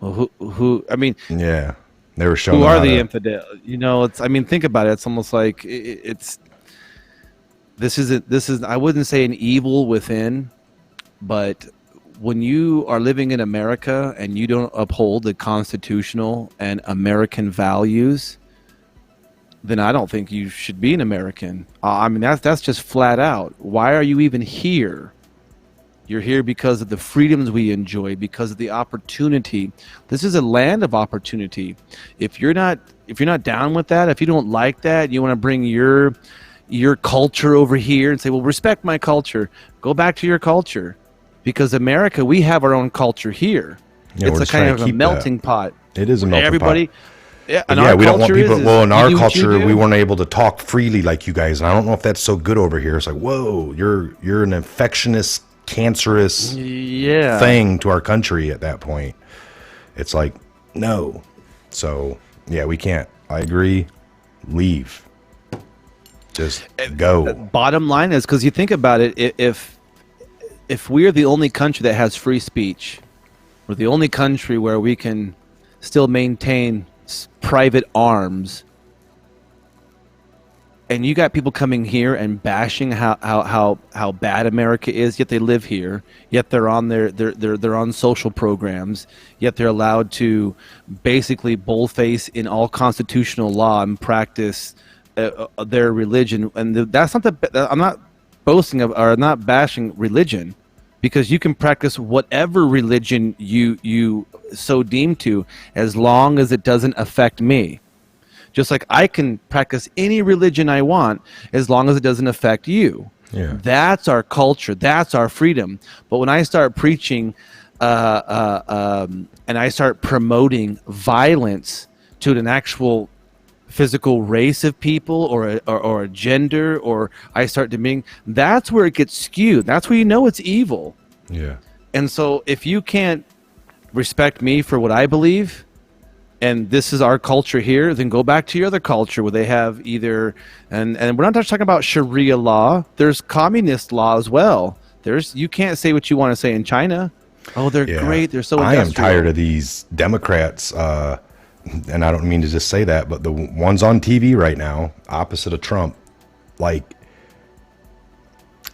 Well, who I mean, yeah, they were showing who them are how the to- infidel? You know, it's, I mean, think about it. It's almost like this is I wouldn't say an evil within, but when you are living in America and you don't uphold the constitutional and American values, then I don't think you should be an American. I mean, that's just flat out. Why are you even here? You're here because of the freedoms we enjoy, because of the opportunity. This is a land of opportunity. If you're not down with that, if you don't like that, you want to bring your culture over here and say, well, respect my culture. Go back to your culture. Because America, we have our own culture here. Yeah, It's we're a just trying kind to of a keep melting pot. It is a melting Everybody, pot. yeah, and Yeah, our we don't want culture people. is Well, in you our do what you culture, do. we weren't able to talk freely like you guys, and I don't know if that's so good over here. It's like, whoa, you're an infectious, cancerous Yeah. thing to our country at that point. It's like, no. So yeah, we can't. I agree. Leave. Just go. Bottom line is, because you think about it, if we're the only country that has free speech, we're the only country where we can still maintain private arms, and you got people coming here and bashing how bad America is, yet they live here, yet they're on they're on social programs, yet they're allowed to basically boldface in all constitutional law and practice their religion. And that's not I'm not boasting of or not bashing religion, because you can practice whatever religion you so deem to, as long as it doesn't affect me. Just like I can practice any religion I want as long as it doesn't affect you. Yeah. That's our culture. That's our freedom. But when I start preaching and I start promoting violence to an actual physical race of people or a gender, or I start demeaning, that's where it gets skewed. That's where you know it's evil. Yeah. And so if you can't respect me for what I believe, and this is our culture here, then go back to your other culture where they have either, and we're not just talking about Sharia law, there's communist law as well. You can't say what you want to say in China. Oh, they're great, they're so I industrial. am tired of these Democrats, and I don't mean to just say that, but the ones on TV right now, opposite of Trump, like,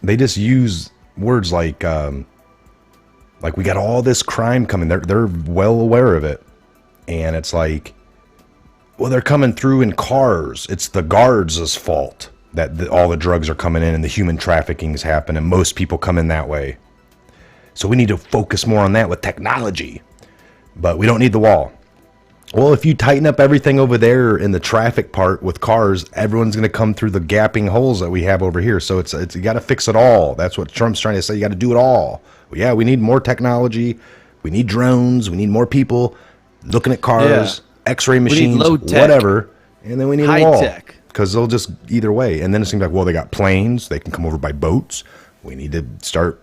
they just use words like we got all this crime coming. They're well aware of it. And it's like, well, they're coming through in cars. It's the guards' fault that all the drugs are coming in and the human trafficking is happening. And most people come in that way. So we need to focus more on that with technology. But we don't need the wall. Well, if you tighten up everything over there in the traffic part with cars, everyone's going to come through the gapping holes that we have over here. So it's you got to fix it all. That's what Trump's trying to say. You got to do it all. Well, yeah, we need more technology. We need drones. We need more people looking at cars, X-ray machines, whatever, and then we need a wall, because they'll just either way. And then it seems like, well, they got planes, they can come over by boats. We need to start,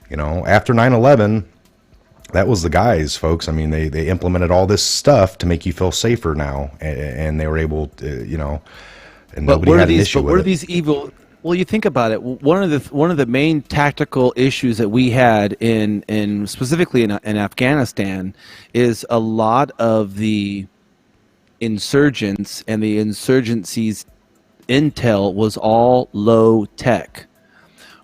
after 9/11, that was the guys, folks. I mean, they implemented all this stuff to make you feel safer now, and they were able to, and nobody had an issue with it. But what are these evil? Well, you think about it. One of the main tactical issues that we had in specifically in Afghanistan is a lot of the insurgents, and the insurgency's intel was all low tech.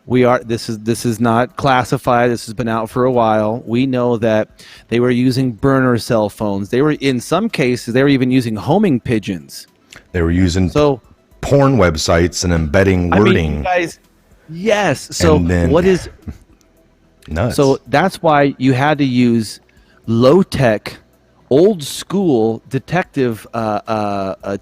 This is not classified. This has been out for a while. We know that they were using burner cell phones. They were, in some cases, they were even using homing pigeons. They were using porn websites and embedding wording. I mean, you guys, yes. So then, what is nuts? So that's why you had to use low tech, old school detective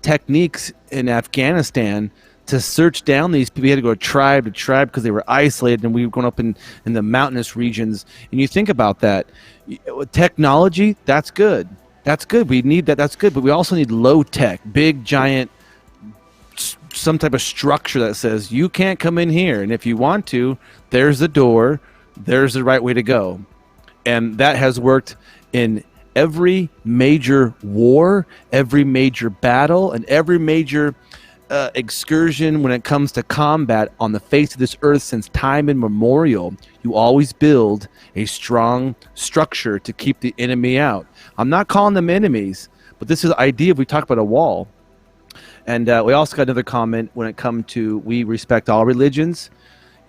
techniques in Afghanistan to search down these people. We had to go tribe to tribe because they were isolated, and we were going up in the mountainous regions. And you think about that. Technology, that's good. That's good. We need that. That's good. But we also need low tech, big, giant, some type of structure that says, you can't come in here. And if you want to, there's the door. There's the right way to go. And that has worked in every major war, every major battle, and every major excursion when it comes to combat on the face of this earth since time immemorial. You always build a strong structure to keep the enemy out. I'm not calling them enemies, but this is the idea. We talk about a wall. And we also got another comment when it comes to, we respect all religions,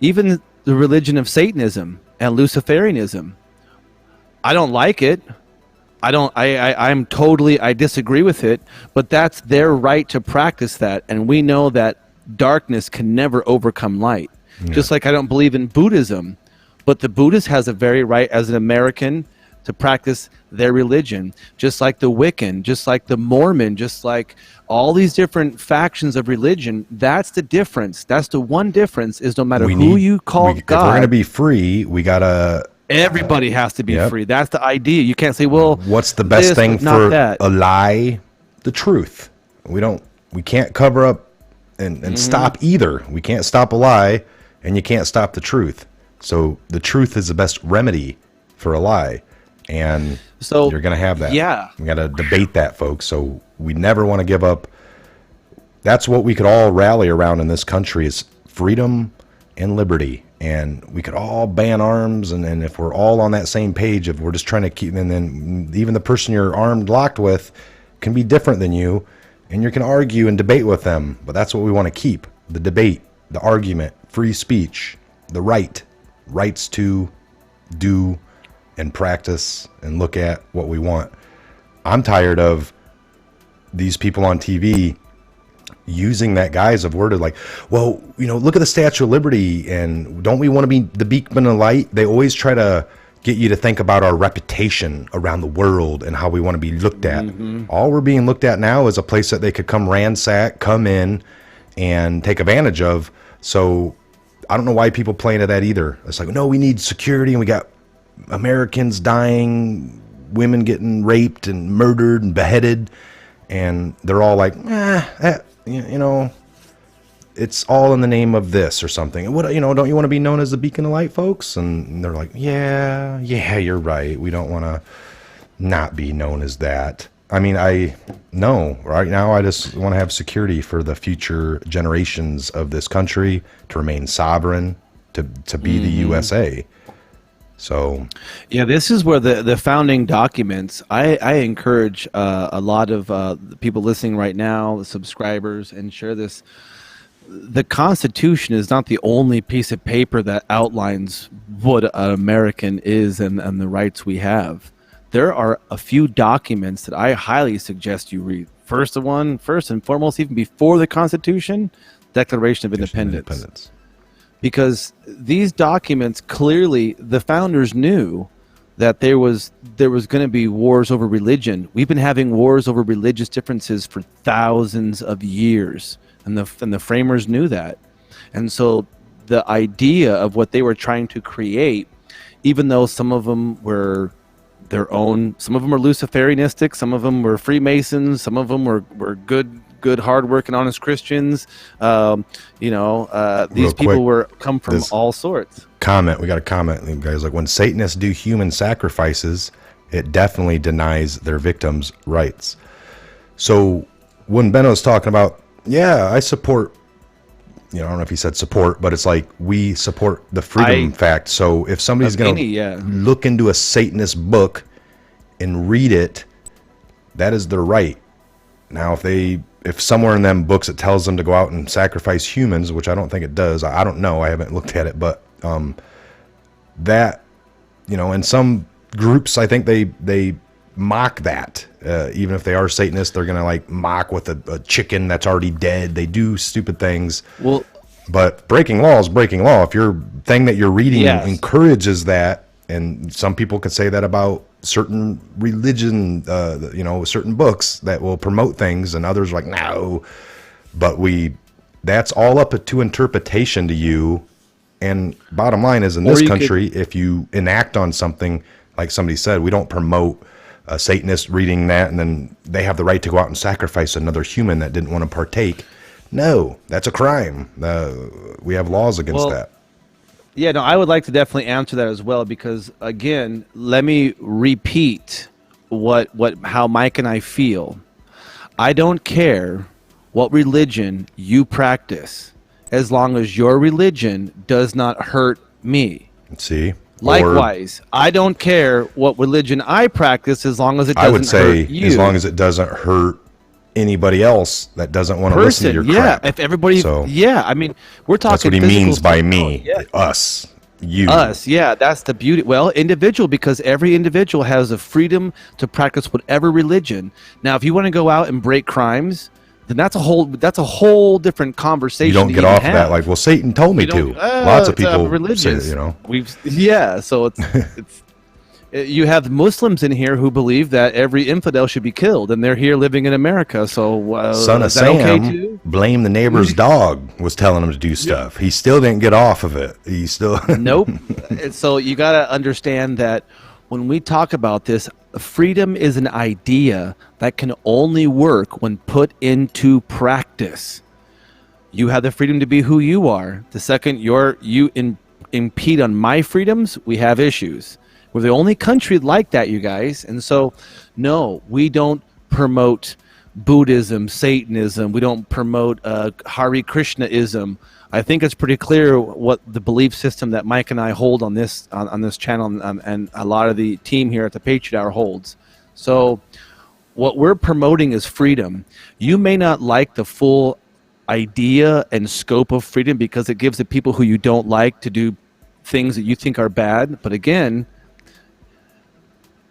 even the religion of Satanism and Luciferianism. I don't like it. I disagree with it, but that's their right to practice that. And we know that darkness can never overcome light. Yeah. Just like I don't believe in Buddhism, but the Buddhist has a very right as an American to practice their religion, just like the Wiccan, just like the Mormon, just like all these different factions of religion. That's the difference. That's the one difference, is no matter who you call God. If we're going to be free, we got to... Everybody has to be free. That's the idea. You can't say, well, what's the best thing for a lie? The truth. We can't cover up and stop either. We can't stop a lie, and you can't stop the truth. So the truth is the best remedy for a lie. And so you're going to have that. Yeah. We got to debate that, folks. So we never want to give up. That's what we could all rally around in this country, is freedom and liberty. And we could all ban arms, and if we're all on that same page, if we're just trying to keep, and then even the person you're armed locked with can be different than you, and you can argue and debate with them. But that's what we want to keep: the debate, the argument, free speech, the rights to do and practice and look at what we want. I'm tired of these people on TV using that guise of word of like, well, look at the Statue of Liberty, and don't we want to be the beacon of light? They always try to get you to think about our reputation around the world and how we want to be looked at. All we're being looked at now is a place that they could come ransack, come in, and take advantage of. So I don't know why people play into that either. It's like, no, we need security, and we got Americans dying, women getting raped and murdered and beheaded, and they're all like, it's all in the name of this or something. What, don't you want to be known as the beacon of light, folks? And they're like, yeah, you're right. We don't want to not be known as that. I mean, right now I just want to have security for the future generations of this country, to remain sovereign, to be the USA. So, yeah, this is where the founding documents, I encourage a lot of the people listening right now, the subscribers, and share this. The Constitution is not the only piece of paper that outlines what an American is and the rights we have. There are a few documents that I highly suggest you read. First and foremost, even before the Constitution, Declaration of Independence. Because these documents, clearly the founders knew that there was going to be wars over religion. We've been having wars over religious differences for thousands of years, and the framers knew that. And so the idea of what they were trying to create, even though some of them were their own, some of them were Luciferianistic, some of them were Freemasons, some of them were good, hard-working, honest Christians. These people come from all sorts. We got a comment, guys. Like, when Satanists do human sacrifices, it definitely denies their victims' rights. So when Benno's talking about, I support, I don't know if he said support, but it's like, we support the freedom fact. So if somebody's going to look into a Satanist book and read it, that is their right. Now, if somewhere in them books it tells them to go out and sacrifice humans, which I don't think it does. I don't know. I haven't looked at it, but that, in some groups, I think they mock that. Even if they are Satanists, they're gonna like mock with a chicken that's already dead. They do stupid things. Well, but breaking law is breaking law. If your thing that you're reading yes. encourages that, and some people could say that about certain religion, certain books that will promote things, and others are like, no. But that's all up to interpretation to you. And bottom line is, in this country, if you enact on something, like somebody said, we don't promote a Satanist reading that, and then they have the right to go out and sacrifice another human that didn't want to partake. No, that's a crime. We have laws against that. Yeah, no, I would like to definitely answer that as well, because again, let me repeat how Mike and I feel. I don't care what religion you practice, as long as your religion does not hurt me. See? Likewise, I don't care what religion I practice, as long as it doesn't hurt you. As long as it doesn't hurt anybody else that doesn't want to listen to your crap. If everybody, I mean, we're talking. That's what he means by me, us, you, us. Yeah, that's the beauty. Well, individual, because every individual has the freedom to practice whatever religion. Now, if you want to go out and break crimes, then that's a whole different conversation. You don't get off of that like, well, Satan told me to. Lots of people religious. Say, so it's you have Muslims in here who believe that every infidel should be killed, and they're here living in America. So, Son of Sam, blame the neighbor's dog, was telling him to do stuff. He still didn't get off of it. He still nope. So you got to understand that when we talk about this, freedom is an idea that can only work when put into practice. You have the freedom to be who you are. The second you impede on my freedoms, we have issues. We're the only country like that, you guys. And so, no, we don't promote Buddhism, Satanism. We don't promote Hare Krishnaism. I think it's pretty clear what the belief system that Mike and I hold on this channel, and a lot of the team here at the Patriot Hour holds. So what we're promoting is freedom. You may not like the full idea and scope of freedom, because it gives the people who you don't like to do things that you think are bad. But again,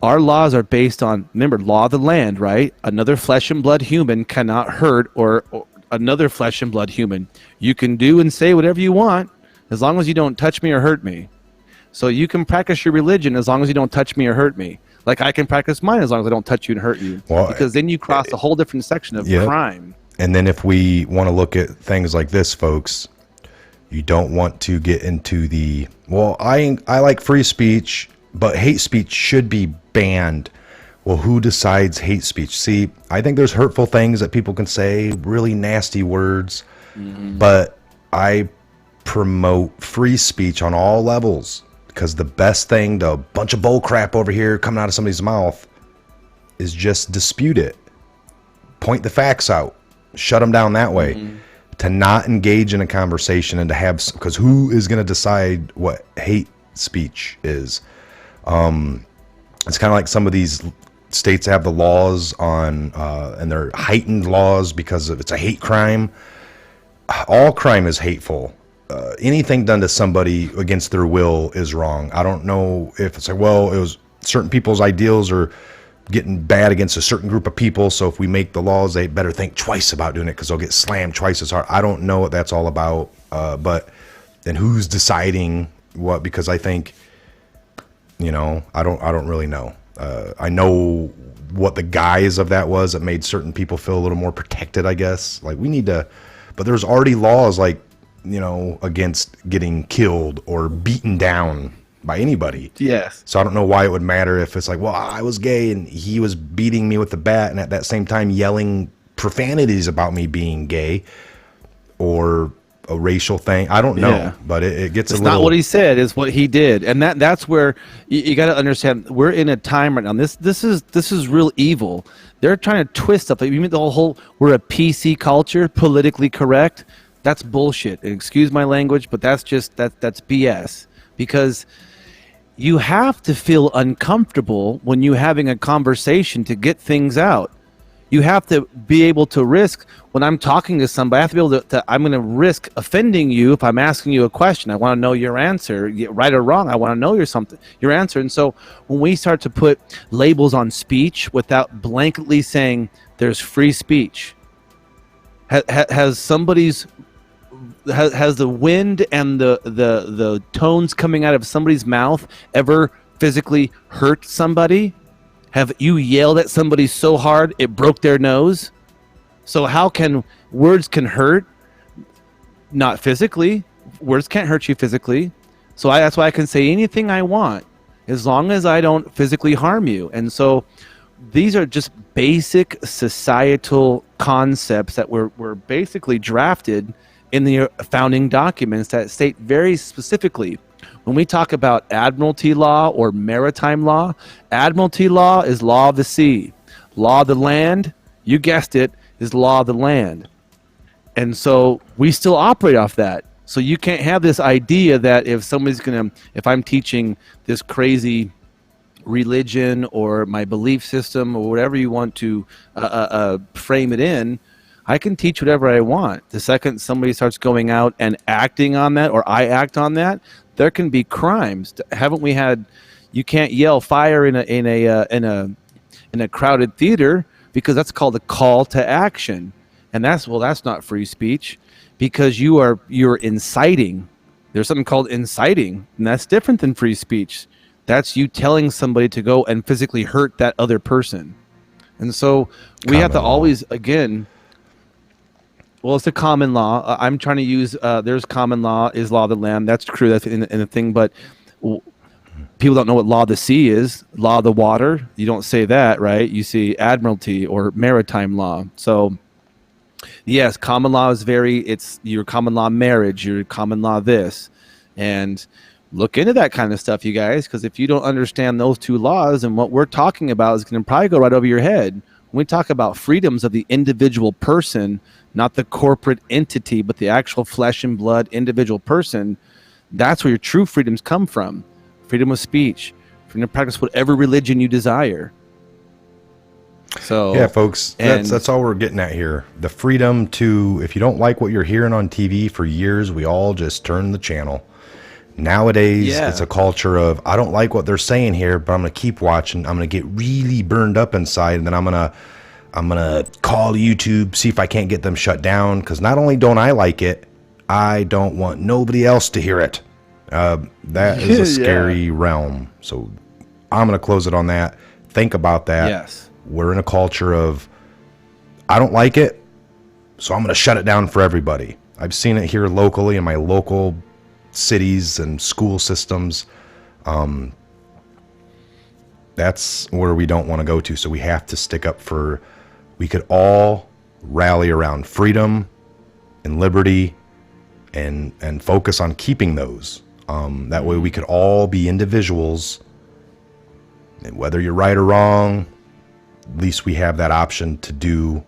our laws are based on, remember, law of the land, right? Another flesh and blood human cannot hurt or another flesh and blood human. You can do and say whatever you want, as long as you don't touch me or hurt me. So you can practice your religion as long as you don't touch me or hurt me. Like I can practice mine as long as I don't touch you and hurt you. Well, because then you cross a whole different section of crime. And then if we want to look at things like this, folks, you don't want to get into the, well, I like free speech, but hate speech should be banned. Well, who decides hate speech? See, I think there's hurtful things that people can say, really nasty words, but I promote free speech on all levels, because the best thing, the bunch of bull crap over here coming out of somebody's mouth, is just dispute it. Point the facts out. Shut them down that way. To not engage in a conversation and to have, because who is going to decide what hate speech is? It's kind of like some of these states have the laws on, and they're heightened laws because it's a hate crime. All crime is hateful. Anything done to somebody against their will is wrong. I don't know if it's like, well, it was certain people's ideals are getting bad against a certain group of people, so if we make the laws, they better think twice about doing it because they'll get slammed twice as hard. I don't know what that's all about, but then who's deciding what? Because I think, I don't really know. I know what the guise of that was. It made certain people feel a little more protected, I guess. Like we need to, but there's already laws like, against getting killed or beaten down by anybody. Yes. So I don't know why it would matter if it's like, well, I was gay and he was beating me with the bat and at that same time yelling profanities about me being gay, or a racial thing. I don't know, but it gets it's not what he said, it's what he did. And that's where you got to understand, we're in a time right now. This is real evil. They're trying to twist up. You mean the whole we're a PC culture, politically correct? That's bullshit. Excuse my language, but that's BS. Because you have to feel uncomfortable when you're having a conversation to get things out. You have to be able to risk when I'm talking to somebody. I have to be able I'm going to risk offending you if I'm asking you a question. I want to know your answer, right or wrong. I want to know your answer. And so when we start to put labels on speech without blanketly saying there's free speech, has the wind and the tones coming out of somebody's mouth ever physically hurt somebody? Have you yelled at somebody so hard it broke their nose? So how can words can hurt? Not physically. Words can't hurt you physically. So that's why I can say anything I want as long as I don't physically harm you. And so these are just basic societal concepts that were basically drafted in the founding documents that state very specifically, when we talk about admiralty law or maritime law, admiralty law is law of the sea. Law of the land, you guessed it, is law of the land. And so we still operate off that. So you can't have this idea that if I'm teaching this crazy religion or my belief system or whatever you want to frame it in, I can teach whatever I want. The second somebody starts going out and acting on that, or I act on that, there can be crimes. Haven't we had? You can't yell fire in a crowded theater because that's called a call to action, and that's not free speech because you're inciting. There's something called inciting, and that's different than free speech. That's you telling somebody to go and physically hurt that other person, and so we have to always again. Well, it's a common law. I'm trying to use, there's common law is law of the land. That's true. That's in the thing. But people don't know what law of the sea is. Law of the water. You don't say that, right? You see admiralty or maritime law. So, yes, common law is it's your common law marriage, your common law this. And look into that kind of stuff, you guys, because if you don't understand those two laws and what we're talking about is going to probably go right over your head. When we talk about freedoms of the individual person, not the corporate entity, but the actual flesh and blood individual person, that's where your true freedoms come from. Freedom of speech, freedom to practice whatever religion you desire. So yeah, folks, that's all we're getting at here. The freedom to, if you don't like what you're hearing on TV for years, we all just turn the channel. Nowadays, it's a culture of, I don't like what they're saying here, but I'm going to keep watching. I'm going to get really burned up inside, and then I'm going to call YouTube, see if I can't get them shut down, because not only don't I like it, I don't want nobody else to hear it. That is a scary realm. So I'm going to close it on that. Think about that. Yes. We're in a culture of, I don't like it, so I'm going to shut it down for everybody. I've seen it here locally in my local cities and school systems. That's where we don't want to go to. So we have to stick up for, we could all rally around freedom and liberty and focus on keeping those. That way we could all be individuals, and whether you're right or wrong, at least we have that option to do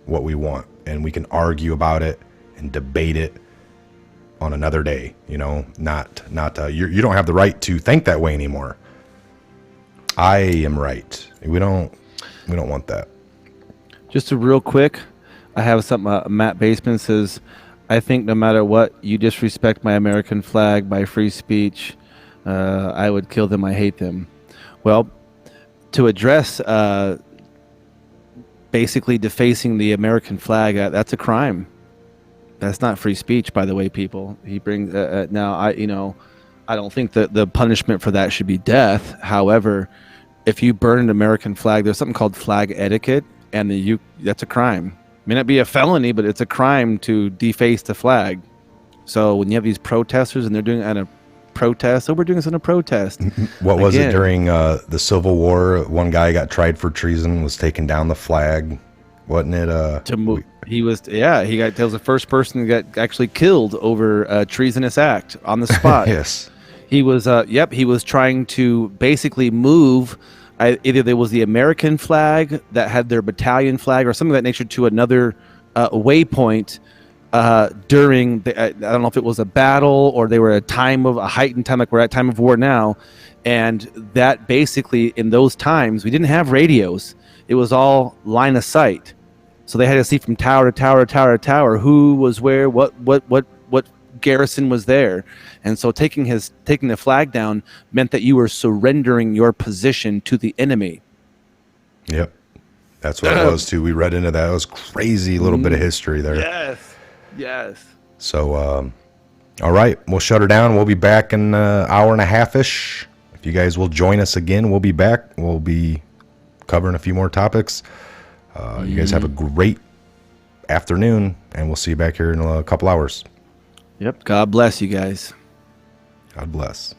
what we want, and we can argue about it and debate it on another day. You know, you don't have the right to think that way anymore. I am right. We don't want that. Just a real quick, I have something. Matt Baseman says, I think no matter what, you disrespect my American flag, my free speech, I would kill them. I hate them. Well, to address basically defacing the American flag, that's a crime. That's not free speech, by the way, people. He brings now. I don't think that the punishment for that should be death. However, if you burn an American flag, there's something called flag etiquette, and that's a crime. It may not be a felony, but it's a crime to deface the flag. So when you have these protesters and they're doing it at a protest, we're doing this in a protest. What was it during the Civil War? One guy got tried for treason, was taking down the flag, wasn't it? He was the first person that got actually killed over a treasonous act on the spot. Yes. He was he was trying to basically move either there was the American flag that had their battalion flag or something of that nature to another waypoint during I don't know if it was a battle or they were at a heightened time, like we're at time of war now, And that basically, in those times, we didn't have radios. It was all line of sight. So they had to see from tower to tower to tower to tower who was where, what garrison was there. And so taking the flag down meant that you were surrendering your position to the enemy. Yep. That's what it was too. We read into that. It was crazy little bit of history there. Yes. So, all right, we'll shut her down. We'll be back in an hour and a half-ish. If you guys will join us again, we'll be back. We'll be covering a few more topics. You guys have a great afternoon, and we'll see you back here in a couple hours. Yep. God bless you guys. God bless.